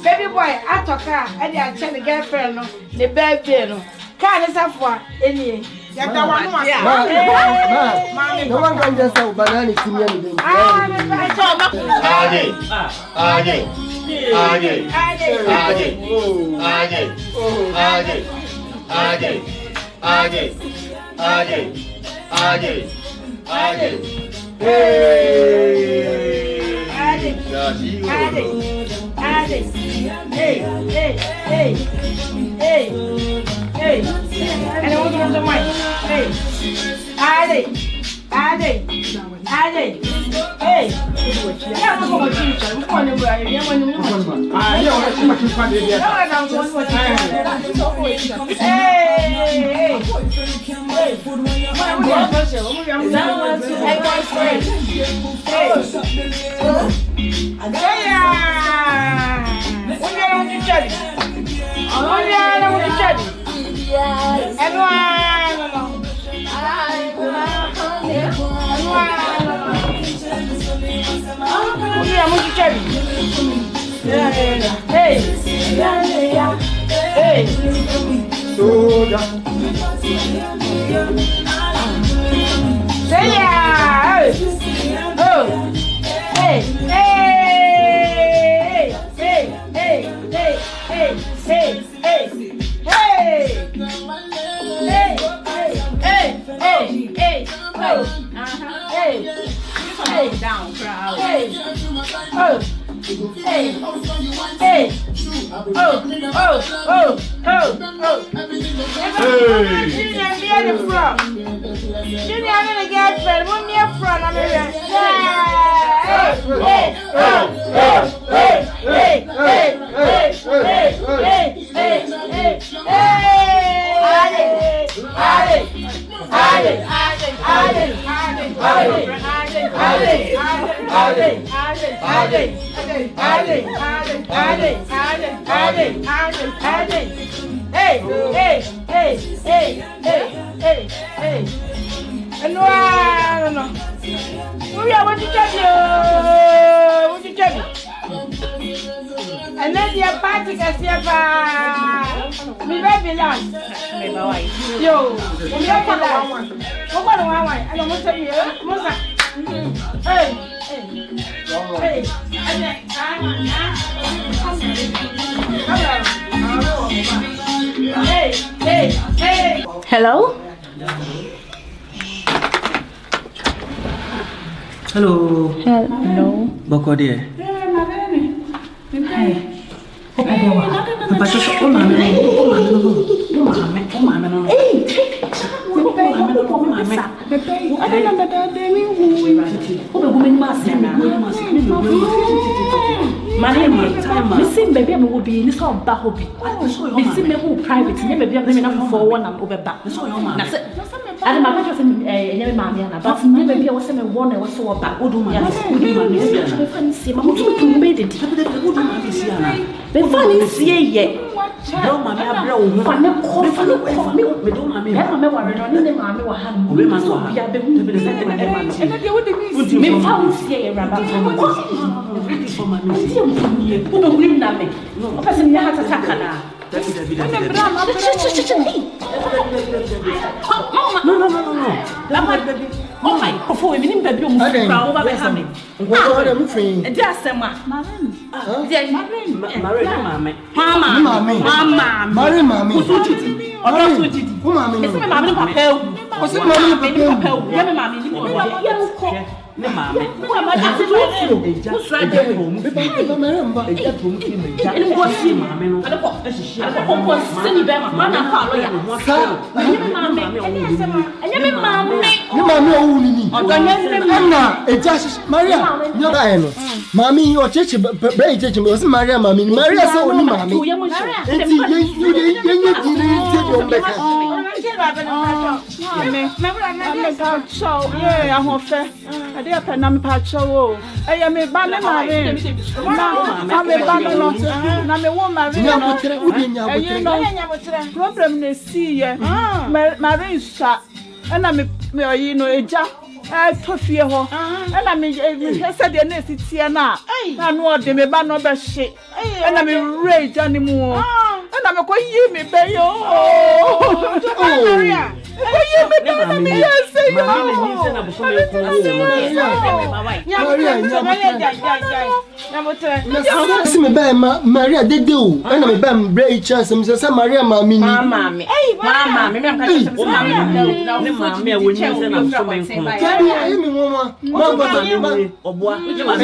Baby boy, I talk her, and I tell the girlfriend, no, the baby, no. Can't afford any. No one can just sell banana to me. Hey, and I want to the mic. Hey, Ade. Hey, I'm going to teach you. I'm going to write. I'm going to and then your party can see if me baby land. Yo, me baby land. What about one? I don't want to be hey. Hello? Hello. Hello. Boko dear. Hi. Oh my, before we didn't baby over Hammy. What am I? Just a man. Mommy, your church, very church, was Maria, Mammy, Maria, so only Mammy. Tofie ho na me hese de na sitie na no de me ba no be hye na me rage animu na me ko yi me be yo Maria ko yi me be na me yes yo Maria dede o na me ba break chance me say Maria mama ni mama me me am ka say mama me woni say na so me nko Ai me mama mama oboa uje ma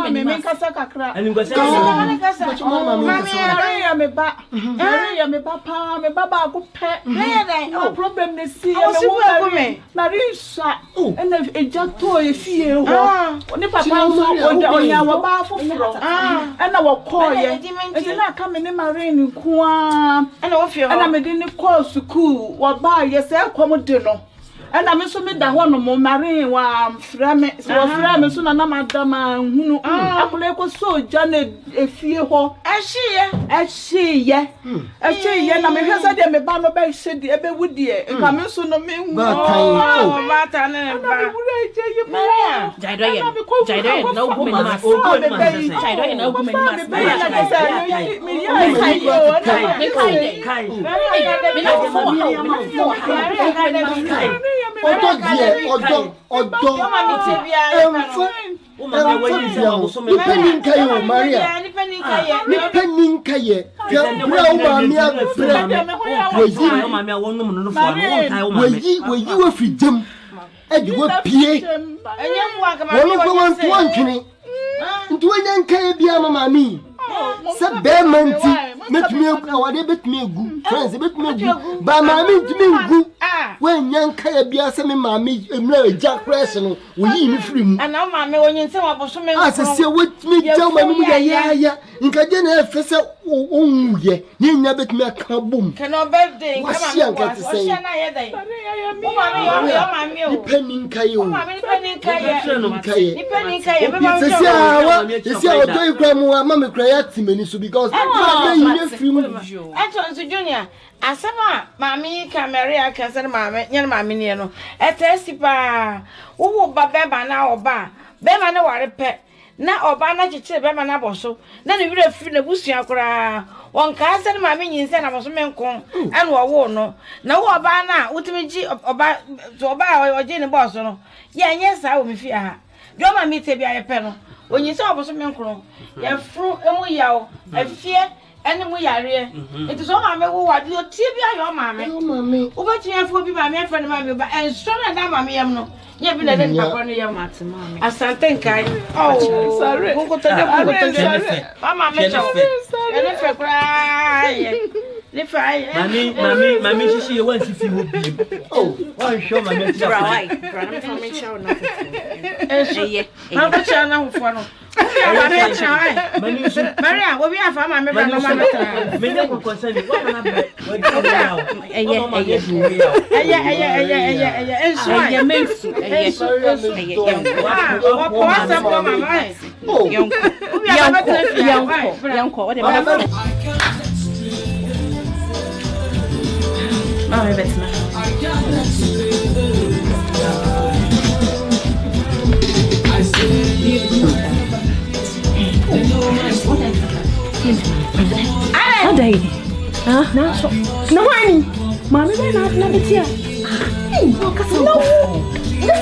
me me kasa kakra ani ngose me ba pa me baba go pe no problem ne see me Marisha na eja to e fie ho oni papa so onya wo ba foforo na wo call ye e na ka me ne Marine nko a na wo fie ho na me de ne call school wo ba ye se kom de no na me so me da ho no mo Marine wa fra me so na madam hunu akole ko so ja na efie ho ehye na me hwesa de me ba no ba hye de ebe wudie nka me so no me hu ba ta na ba Maria jaido na wo me mas jaido na wo me mas Met me awade bet me gu friends bet me gu ba mami ntimi gu wen Enkae bia se me mami emra eja crash no wo yi mi free mu ana mami wonyin se waboso me asese wet me ja mami mu ya nka je na efese onwuye ni nya bet me aka bom keno birthday nka mami wo she na ye dai o mami o depending Enkae o mami depending Enkae be ma se a odo ikra mu mami kra ya timeni so because Eto Junior asema mami Maria kanse mami nya mami ne no etesi pa wo ba beba na oba beba na ware pe na oba na chiche beba na boso na ne wire fi na busua kora won ka se mami nyinse na boso menkon ene wo no na wo oba na utimi ji oba so oba oje ne boso no ye nye sa wo mi fi aha do mami te bia ye pe no onyinse oboso menkon ye fru emu yawo afie ene mu yare enti so ma me wo wade o tie bia yo ma me wo ba tia fo bi ba me fa ne ma me ba enso na da ma me yam no nye bi na den papa no yam atema me asante Enkae oh sorry ko to de mama me cho ene fe kra ye le fa ye mami shishi wan sifi ho bi oh wan show mami ti bra na fa me cho na ma ko cha na ho fo no Maria, what we have for my member? Many concern what na be. Na so no wani mama be na betia no kasa no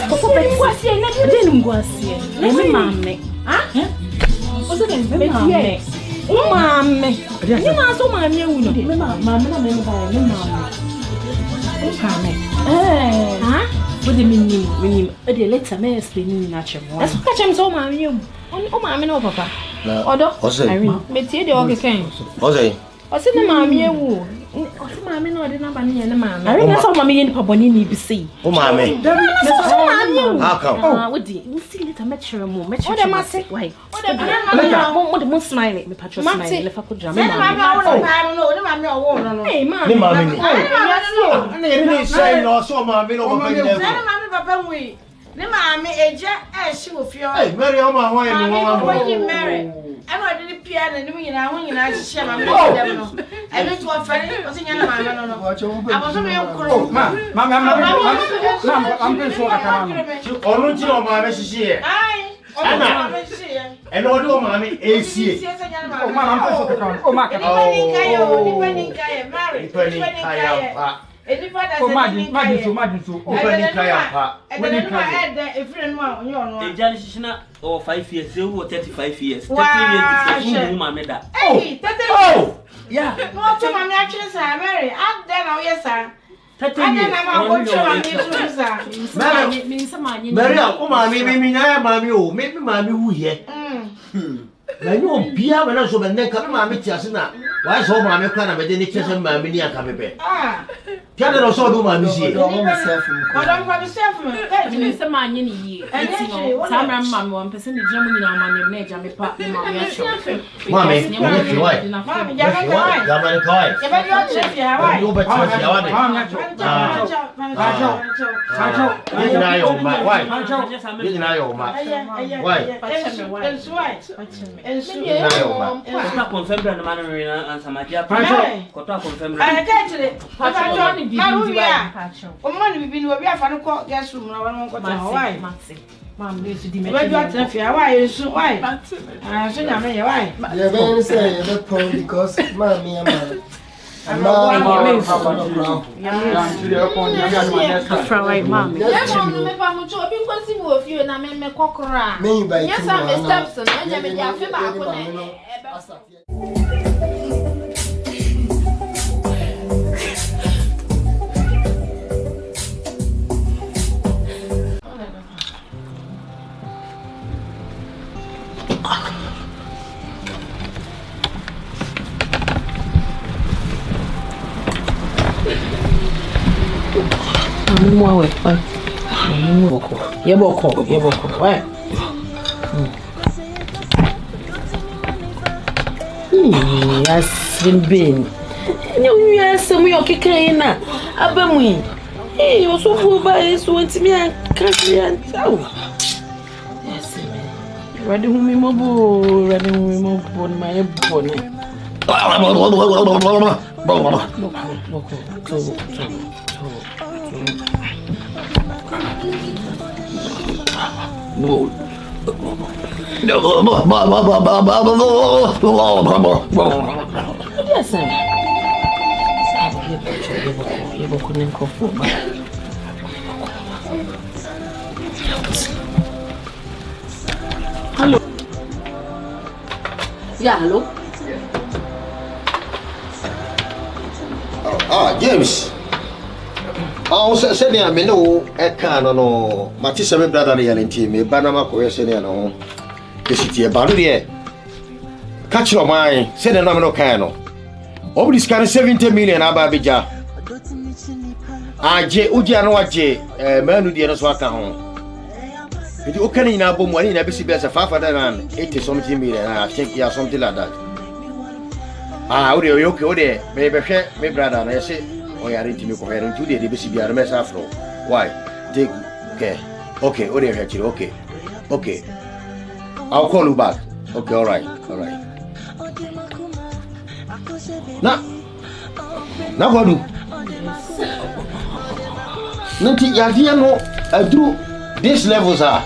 ko be kwasi na de ngwasi na me mama o so den betia o mama ni ma so mama ewu no me mama na me ba me mama o kame what do you mean e dey later me explain na chemo that's what chem so mama ewu o mama no papa odo Irene betia de o keken Ose na maame ewu. Ose maame na ode na ba ne ne maame. Are na so maame ye nipa boni ni bi sei. O maame. How come? Wodi, we see later metchere mo, metchere. Ode mate. Why? Ode mo smile, me patro smile, le fa ko dra me maame. Ode maame owo no no. Hey maame. Ni maame ni. Na ye ni say no so maame no papa ni. Na maame papa nwi. Ni maame eja e hye wo fie. Hey, Mary o ma hwan ni wo ma. Mary. Ana ode ni pia na ni mu nyina ho nyina hye maame dem no. Ebe to ofere, o se nya na maame no no. Aboso me nkoro. I'm going to show you. Onu ti o maame hye. Ai. Ana. Eno ode o maame esie. Oh, man, I'm going to show you. Oh, man. Ni Mary. Ni kaya pa. Oh, imagine so. Ni kaya pa. Ejali shishina or 5 years, or 35 years. 30 years is maame da. Hey, Oh. Yeah. No, to maame actually say Mary. And then now yes sir. 30 years. Mary, o maame me na maame o, me maame hu ye. Na yo bia na so be nka me maame ti ase na. Why so maame kwa na me de ne chese maame ni aka bebe. Tia de no so do maame sie. Odom kwa be self me. Me se manye ni yi. Samra maame wan pese ni gya mu nyina maame na gya me pa me maame ya show. Maame, o fi why? Maame ja ka why? Ya man kai. E ba yo chef ya why? Yo be chef ya why? Ni na yo ma. Why? Ni na yo ma. Why? It's why. It's na yo ma. Kota confirm na man na answer ma dia. Kota confirm. I get it. Papa Johnny bibi o ma ni bibi ni obi afa no ko guest room na won ko ta why? Mam dey so di me. Where do I tell you why? So why? Ah so na me why? Yeah, ben say you pon because mommy am Mwawe, yeboko, why? Yes, been. Yes, we are kicking na. Abamwi. Hey, you so full by so want me and catch and so. Yes, ready whom we move, my bonnet. Yes, sir. Hello. Yeah, hello. James. Said I may know Akan no Matissa brother reality me Banama Coyesenia no. The city about here. Catch your mind, said a nominal cano. Over this kind of 70 million Ababija. J. Ujiano J. Manu Diana Swaka home. If you can in a boom, one in a busy best of 580 something million, I think you are something like that. Audio Yoke, maybe share, my brother, and I say. Oh, you are into me comparing to the BCB RMS Afro. Why? Take care. Okay, okay. I'll call you back. Okay, all right. Now what do? Nothing. You know, I do. These levels are.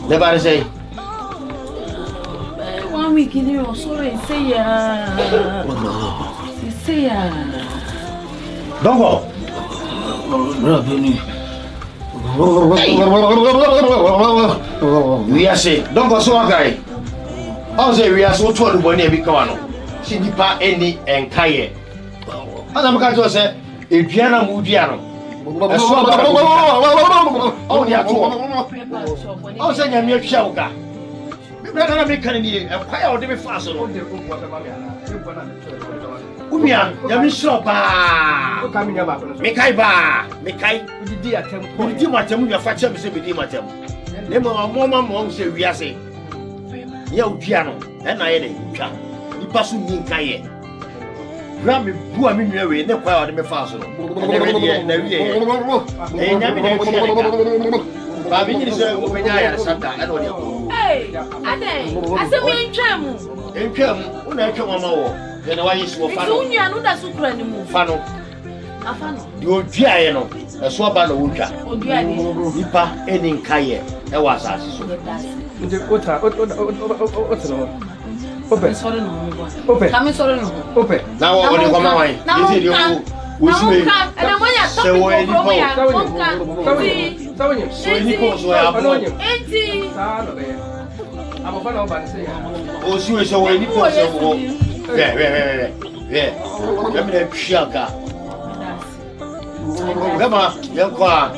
Never say. 1 week in you, sorry, say Don't go. We are saying, don't go so guy. I'll say we are so told when you become. See the part Enni Enkae. And I'm going to say, a piano Mogyabi. Oh, yeah, I'll say, I'm your shower. Brother, I'm making a fire or the fast. Ubia, Yamisho ba. Mekai ba. Mekai. Udi atem. Udi matem ya facha me se bidi matem. Nemo mama mo se wiase. Ya udua no, e na ye de twa. Nipa so ni nkan ye. Bra me bua me nwa we ne kwa ode me fa so no. Na wie. Eh nya me de tia. Ba bi ni se wo penya ya santa e no de. Hey, ade. Ase we ntwam. Ntwam, una ntwam mama wo. Ye na wa yesu wo fa no. Ntua no da sukura ni mu. Fa no. Afano. Di odua ye no. Eso aba na wotwa. Odua ni. Nipa eni nkan ye e wa asase so. Nje ota no. Ope. Sorry no. Ope. Kame sorry no. Ope. Na wo ni kwa mawai. Yesi dio wo. Wosue. Ana moya topic ko promo ya. Sawonye. So ni ko so ya bo. Enti. Sa no be. Abofa na oba nse ya. Wosue so wo ni ko so wo. Ve. Ya me na twiaka. Gama yankwa.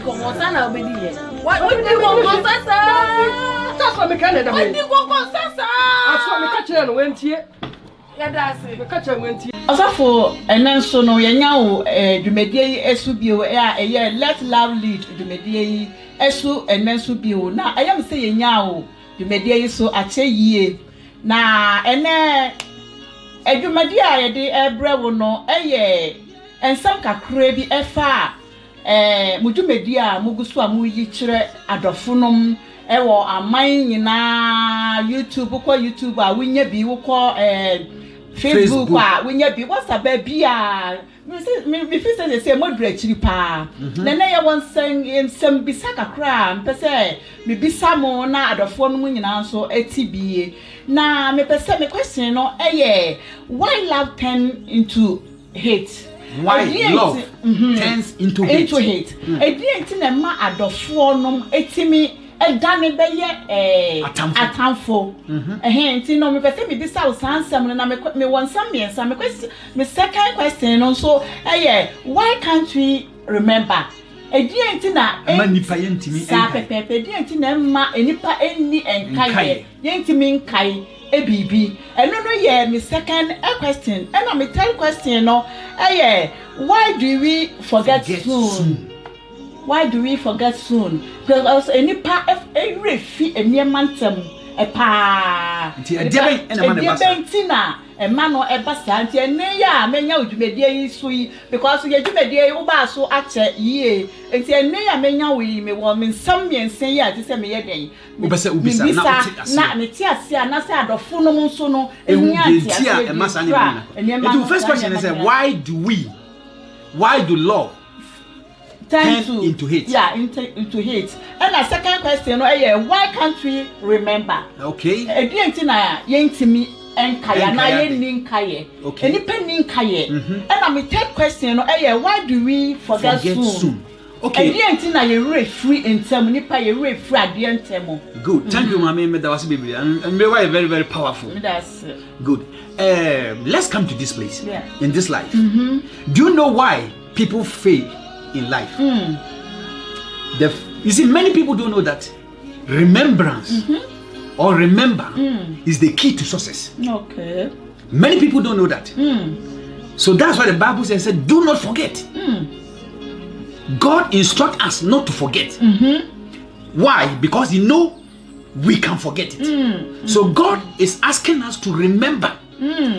Como sana obedi ye. What do you want sasa? That's what me can do. What do you want sasa? That's what me catch no wentie. Ya dase. Me catch wentie. Osafo enen so no yenya wo dwumadie yi esu bio eye let love lead dwumadie yi esu enen so bio na ayam se yenya wo dwumadie yi so ache yie na ene dwumadie a ye de ebre wo no eye ensam kakra bi efa mudwumadi a mugusu a muyi kire adofonom ewo aman nyina YouTube a winya bi wo ko Facebook a winya bi WhatsApp bi a me fi say moderate chiri pa na na ye won sem bisa kakra mpese me bisa mo na adofonom nyina so etibie na me pese me question no why love turn into hate? Why love turns into hate? Edienti na ma adofo nom etimi edane beye atamfo enti no me pese me bisa usansam na me wonsam miensa me second question no so why can't we remember edienti na nipa yentimi sa pepe edienti na ma enipa enni enkae yentimi nkae ebibi eno no ye me second question and me third question no why do we forget soon? Why do we forget soon? Because any part of every fee a near mantem a pa a man or a bastard, and neya may know to be sweet because you do a uba so at ye, and say neya may know we may want some men say ya to say me a day. Not me tia, not sad or funo sono, and massa. And the first question is why do love turn into hate? Yeah, into hate. And the second question, why can't we remember? Okay. Yentimi Enkae na ye Enkae. Any pen Enkae. And the third question, why do we forget soon? Okay. And ye free in term, nipa ye free at the end term. Good. Thank you, Mami. That was baby. And very, very powerful. That's good. Let's come to this place. Yeah. In this life. Do you know why people fail in life? You see, many people don't know that remembrance or remember is the key to success. Okay. Many people don't know that. So that's why the Bible says, do not forget. God instructs us not to forget. Why? Because He knows we can forget it. So God is asking us to remember.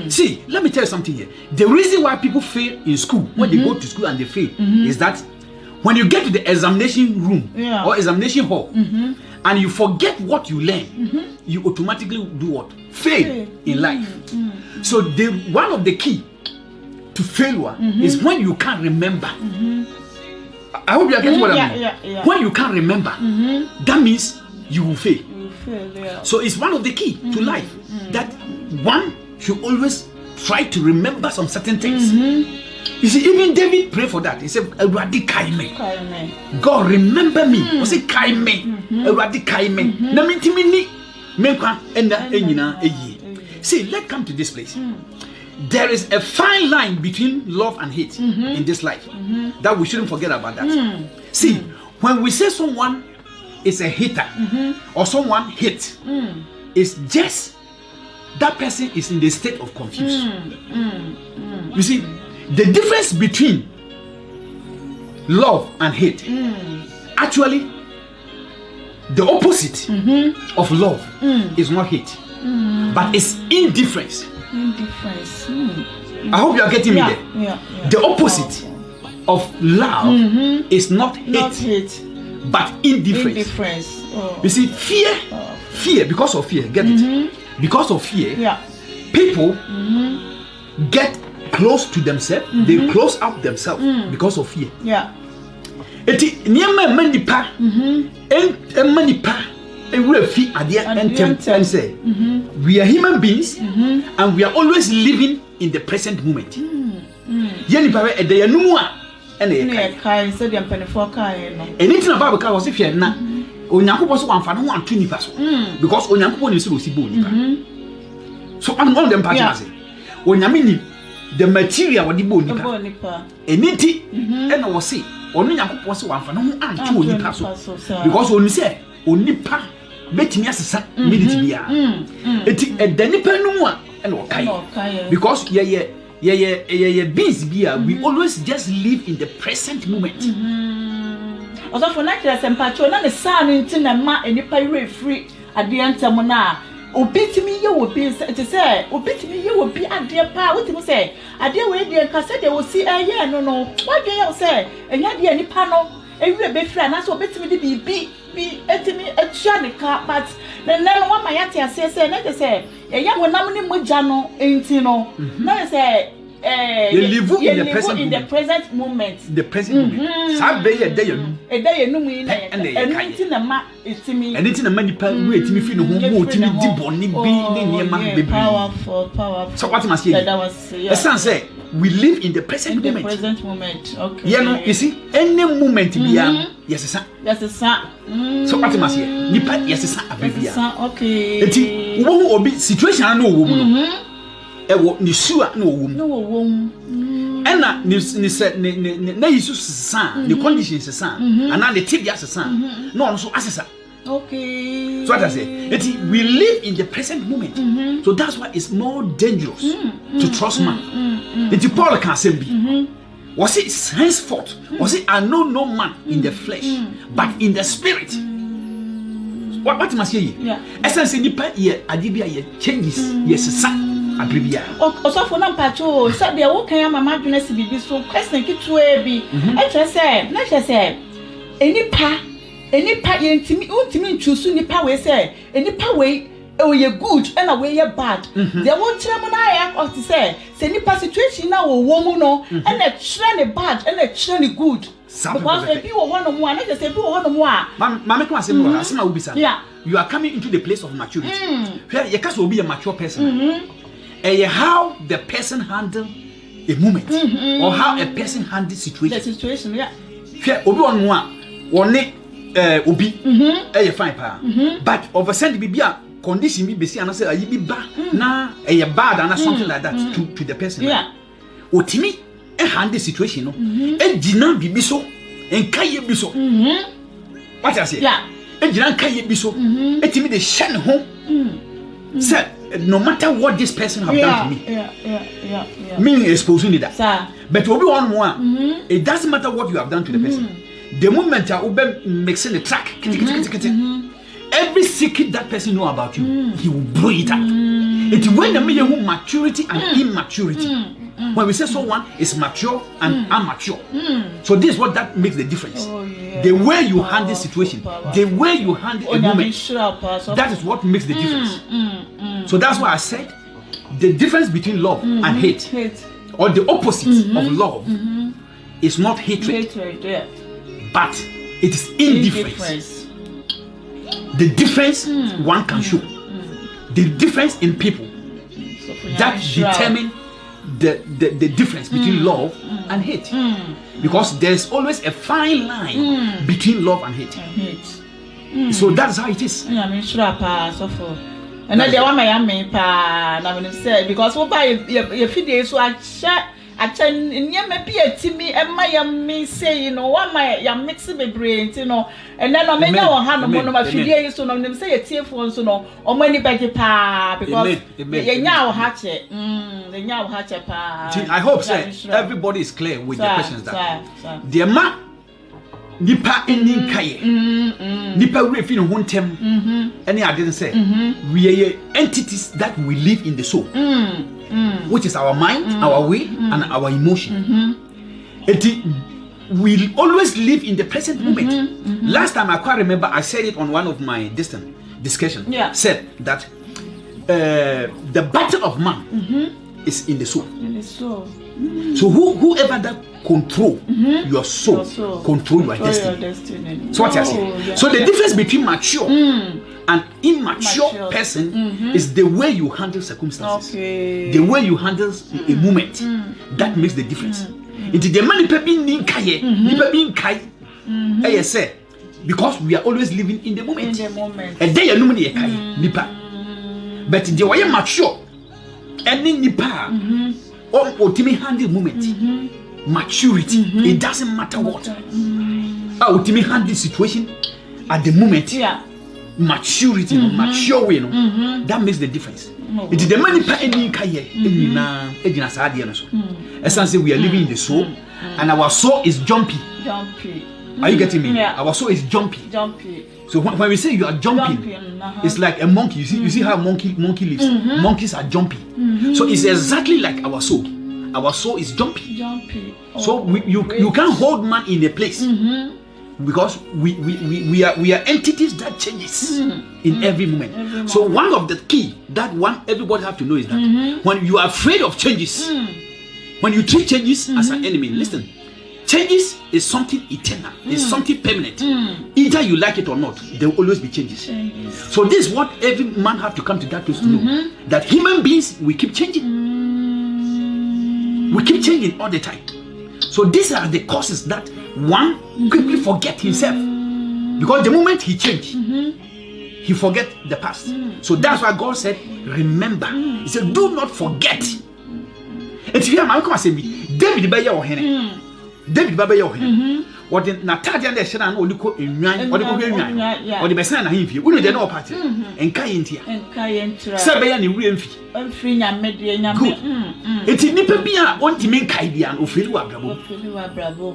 See, let me tell you something here. The reason why people fail in school, when they go to school and they fail, is that when you get to the examination room or examination hall and you forget what you learn, you automatically do what? Fail in life. So one of the key to failure is when you can't remember. I hope you are getting what I mean. When you can't remember, that means you will fail. So it's one of the key to life that one should always try to remember some certain things. You see, even David prayed for that. He said, "Ewurade kai me." God remember me. He said, "Kai me." Ewurade kai me. Na mintimi ni menkwa enda enyina eyi. See, let's come to this place. There is a fine line between love and hate in this life that we shouldn't forget about that. See, when we say someone is a hater or someone hates, it's just that person is in the state of confusion. You see, the difference between love and hate, actually, the opposite of love is not hate, but it's indifference. I hope you are getting me there. The opposite of love is not hate, but indifference. You see, fear, because of fear, get it? Because of fear, people get close to themselves, they close up themselves because of fear. Eti niema manipa manipa fi adia and say we are human beings and we are always living in the present moment. Yeni pa e de yanu a ene kai so de mpanefo kai no anything about ka was if you na onyankopon so amfa no ho anto nipa so because onyankopon ni so osibo nipa so one of them partners onyame ni the material what the bo nipa eniti ena wo se onu nyankopon se wamfa no ho anto onipa so because oni se onipa betimi asesa minute bia eti edanipa no mu a ena okai because ye beings bia we always just live in the present moment. Also for natural sempacho na ne sa no ntina ma enipa yere free ade antam na obitimi ye obi it say obitimi ye obi ade pa wotimi say ade we de nka say de wo si eye no wadwe ye say enya de enipa no ewie be free na so obitimi de bi etimi atua ne ka but then one my yati ase say na de say eye wonam ne mogya no enti no na say you live in the present moment. The present moment. Sabe ye dey enu. E dey enu mu na enti na ma etimi. Enti na ma nipa we etimi fi no ho mo etimi di boni bi ne niema bebre. Powerful. So what must you? Esan say we live in the present moment. The present moment. Okay. You know, you see, any moment bia yes sir. So what must you? Nipa yes sir abia. Okay. Enti wo obi situation na wo mu no. Ewo ni sua na owo mu ena ni se na yisu san the conditions san ana the tibia san no no so asesa. Okay. So what I say we live in the present moment. So that's why it's more dangerous to trust man. Paul can say be was it henceforth was it I know no man in the flesh but in the spirit. What must you yeah essence nipa ye adibia ye changes yes san abribia also for na pacho say dey wo kan mama dwena si bibi so question kitu e bi e try say na try say enipa ye ntimi untimi ntwusu nipa we say enipa we ye good and we ye bad dey wo kire mo na ya or to say nipa situation na wo mu no and e kire ne bad and e kire ne good because if you want no one just say you want no more mama can say more asema ubisa you are coming into the place of maturity where you can be a mature person how the person handle a moment or how a person handle situation. The situation, yeah. Obi on one, obi, fine pa. But of a sudden, be a condition be see and say, "I be bad na bad and something like that to the person." Yeah. Otimi handle situation no. Dina be so, Enkae be so. What I say? Yeah. Dina Enkae be so. Etimi de shen home. Sir. No matter what this person have done to me, meaning exposing that. But Obi one more, it doesn't matter what you have done to the person. The moment you Obi mixing the track, every secret that person know about you, he will blow it out. It's when the media who maturity and immaturity. When we say someone is mature and immature, so this is what that makes the difference. The way you handle situation, the way you handle a moment, that is what makes the difference. So that's why I said the difference between love and hate, or the opposite of love, is not hatred, but it is indifference. The difference one can show, the difference in people that determine the difference between love and hate, because there's always a fine line between love and hate. So that's how it is. And then the one my pa na me say because we buy your feed so I share achen nyema bi atimi ema ya me say no wa ma ya mix be brain you know and then no menya wo ha no mo no ma fidie so no nim say ya tiefo so no o mani bege pa because ye nya wo ha che the nya wo ha che pa. I hope say everybody is clear with the questions that the ma nipa Enkae nipa we fi no hontem any I didn't say we are entities that we live in the soul which is our mind, our will and our emotion. We always live in the present moment. Last time I quite remember I said it on one of my discussion said that the battle of man is in the soul. So whoever that control your soul, control your destiny. So what I say? So the difference between mature and immature person is the way you handle circumstances, the way you handle a moment. That makes the difference. Into the money being Enkae, I say, because we are always living in the moment. And they are nipa. But the way mature, any nipa. Ultimate handle moment, maturity. It doesn't matter what. Ultimate handle situation at the moment. Maturity, mature way. That makes the difference. It is the money per Enkae. Essentially, we are living in the soul, and our soul is jumpy. Are you getting me? Our soul is jumpy. So when we say you are jumping, it's like a monkey. You see how monkey lives. Monkeys are jumpy. So it's exactly like our soul. Our soul is jumpy. So you can't hold man in a place because we are entities that changes in every moment. So one of the key that everybody have to know is that when you are afraid of changes, when you treat changes as an enemy, listen. Changes is something eternal, it's something permanent. Either you like it or not, there will always be changes. So this is what every man have to come to that place to know. That human beings, we keep changing. We keep changing all the time. So these are the causes that one quickly forget himself. Because the moment he changed, he forget the past. So that's why God said, remember. He said, do not forget. And if you hear my come and say me, David Bayer or Henry. David Baba Yohin. What the Natalia and the Shanan or Luco in Yan or the Korean or the Bessan and you wouldn't know party. Enkae India. Sabayan real fee. And free and media. Good. It's in Nipabia, want to make Kaidian or Philua Bravo.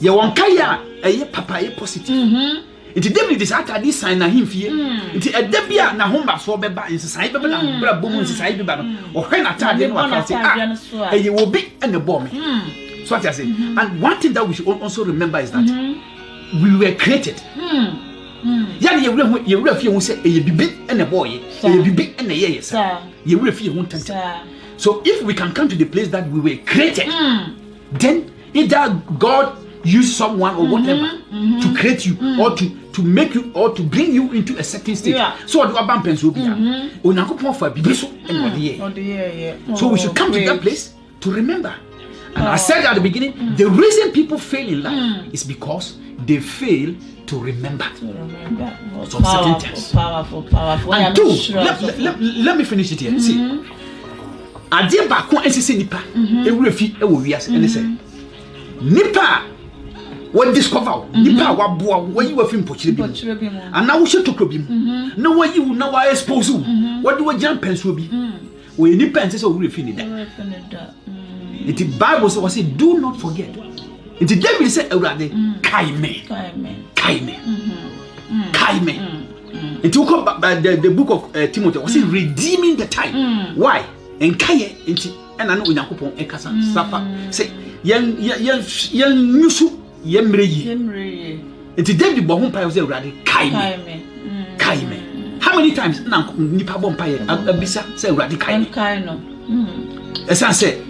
You want Kaya, a papa positive. It's David is at this sign of him fear. It's a Debia Nahoma for Beba in society, but Brabo in society, or when I tell you what I say, you will be and the bomb. So what I say, and one thing that we should also remember is that we were created. You will feel say a big and a boy, a big and a yes. You will feel one. So if we can come to the place that we were created, then either God used someone or whatever to create you or to make you or to bring you into a certain state. So what about Pennsylvania? So we should come to that place to remember. And I said at the beginning, the reason people fail in life is because they fail to remember some certain things. Powerful. And two, let me finish it here. See, I did back one and say Nipa, a refi, a warriors, and they say Nipa, what discover Nipa, what boy, when you were film Pochibim, and now we should talk about him. No, what you now I expose you. What do a jump pencil be? When Nipa and says, oh, we finish that. The Bible says, do not forget. The David said, Kaime. It took up the book of Timothy, was redeeming the time. Why? Enkae, and I know in a coupon, Ekasa, Safa, say, young Yusu, Yemre. And the David Bohumpa was already Kaime. How many times now Nipa Bompire, Abisa, say, Radikaino? As I said,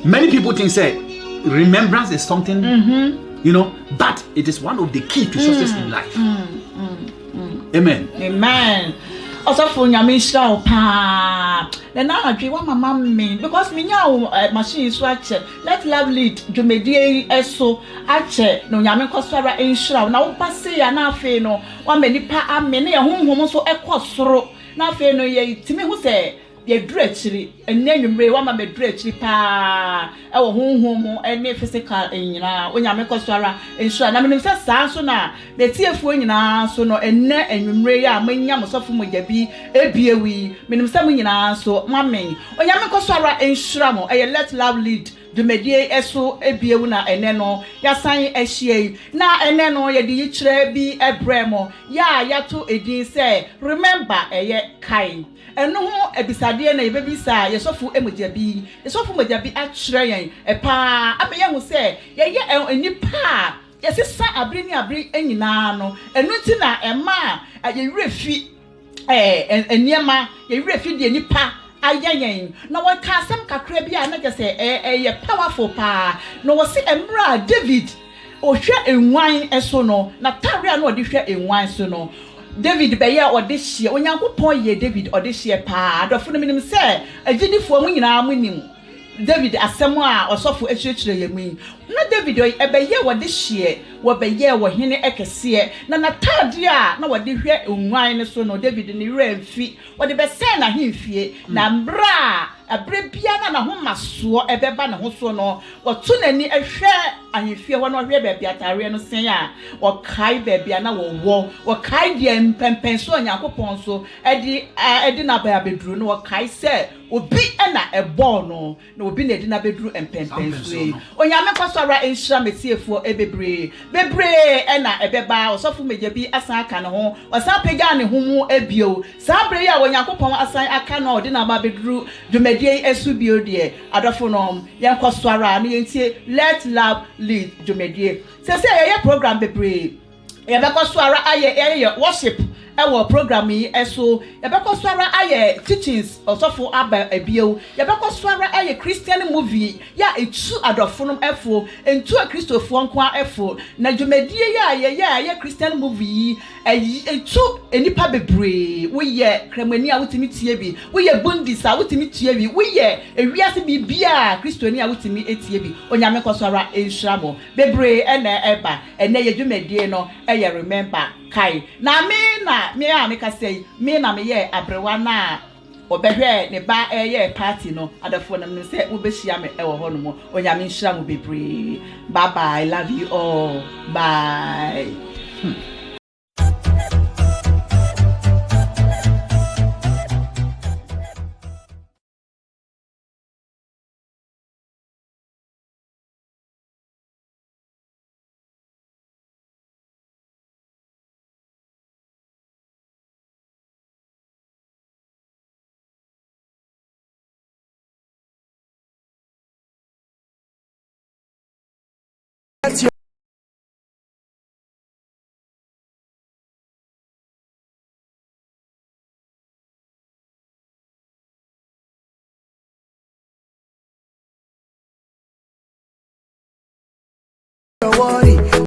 many people think say remembrance is something, you know, but it is one of the key to success in life. Amen. Also for Yamisha pa. Then now I dream what my mom mean because me now machine is watch. Let love lead to mediate so ache no Yami Cosfara insura. Now pass ya na fe no one many pa amene ya home so ekosoro. Na fe no ye timi who say ye dretchiri enne nwumre wa ma me dretchiri pa e wo honhom ene physical nyina onyame kosora ensura na menim se saa so na me tiefuo nyina so no enne nwumre ya manya mosofo Mogyabi ebiewi menim se mo nyina so mamen onyame kosora ensura mo e let love lead Dumedie eso ebiewu na ene no yasan ehie na ene no ye di yikire bi ebremo ya to edin say remember eye kai eno ho ebisade na yebebisa yesofu Mogyabi Mogyabi akire yen epa abeye hu say ye enipa yesesa abri ni abri enyina no eno ti na ema ye refi eniema ye refi de nipa ayayen na won ka asem kakra bia na gese ye powerful pa no wo se emra David o hwe enwan eso no na tawria na odi hwe enwan so no David be ye odi hye onyankopon ye David odi hye pa adofo no minim se agidifo mu nyina mu nim David asem a osofo echichire ye mu na David ebe ye wodi hye wo be ye wo hene ekese na natade a na wodi hwe enwan ne so no David ni remfi wodi be sen na hemfie na mbra abre bia na ho maso ebeba na ho so no wotu nani ehwe ahemfie ho no hwe be bia tare no sen a wo kai be bia na wo kai de mpempen so Onyankopon so edi na ba bedru no wo kai se obi na ebo no na obi na edi na bedru empempen so onyame kwasora enhira metiefuo bebre na ebeba osofo Mogyabi asan aka ne ho osan pega ne ho mu ebio sabre ya Onyankopon asan aka no odi na ba bedru Dumedie esu bio de adofo no yen kwasora na yentie let love lead Dumedie se ye program bebre ye be kwasora aye worship ewo program yi eso yebekọ swara aye teachings osofo aba ebiew yebekọ swara aye Christian movie ya etu adofonum efo entu a Christofo nko efo na Dumedie ya ye Christian movie etu enipa bebre wo ye kremani a wotimi tie bi wo ye bundis a wotimi tie bi wo ye ewiase bibia Christoni a wotimi etie bi onyame kọ swara enhiramo bebre ena eba ena ye Dumedie no eye remember kai na me ka say me na me ye abrewa na obehwe ne ba ye party no adafo na me say wo behia me e wo ho no mo onyame nhira mo bebre bye bye love you all bye worry.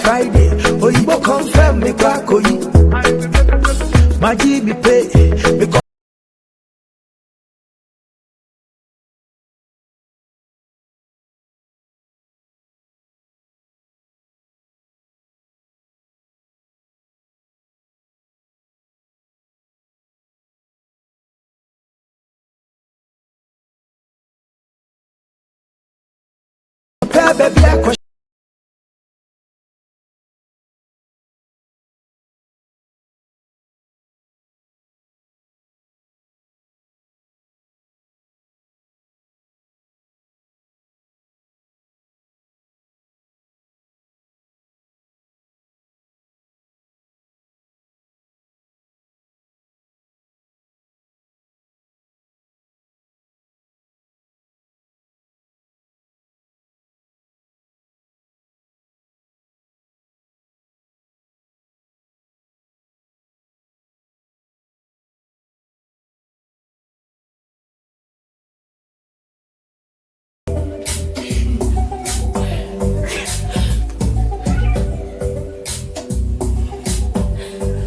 Friday, oh you go confirm me back, oh you Mogyabi pay because baby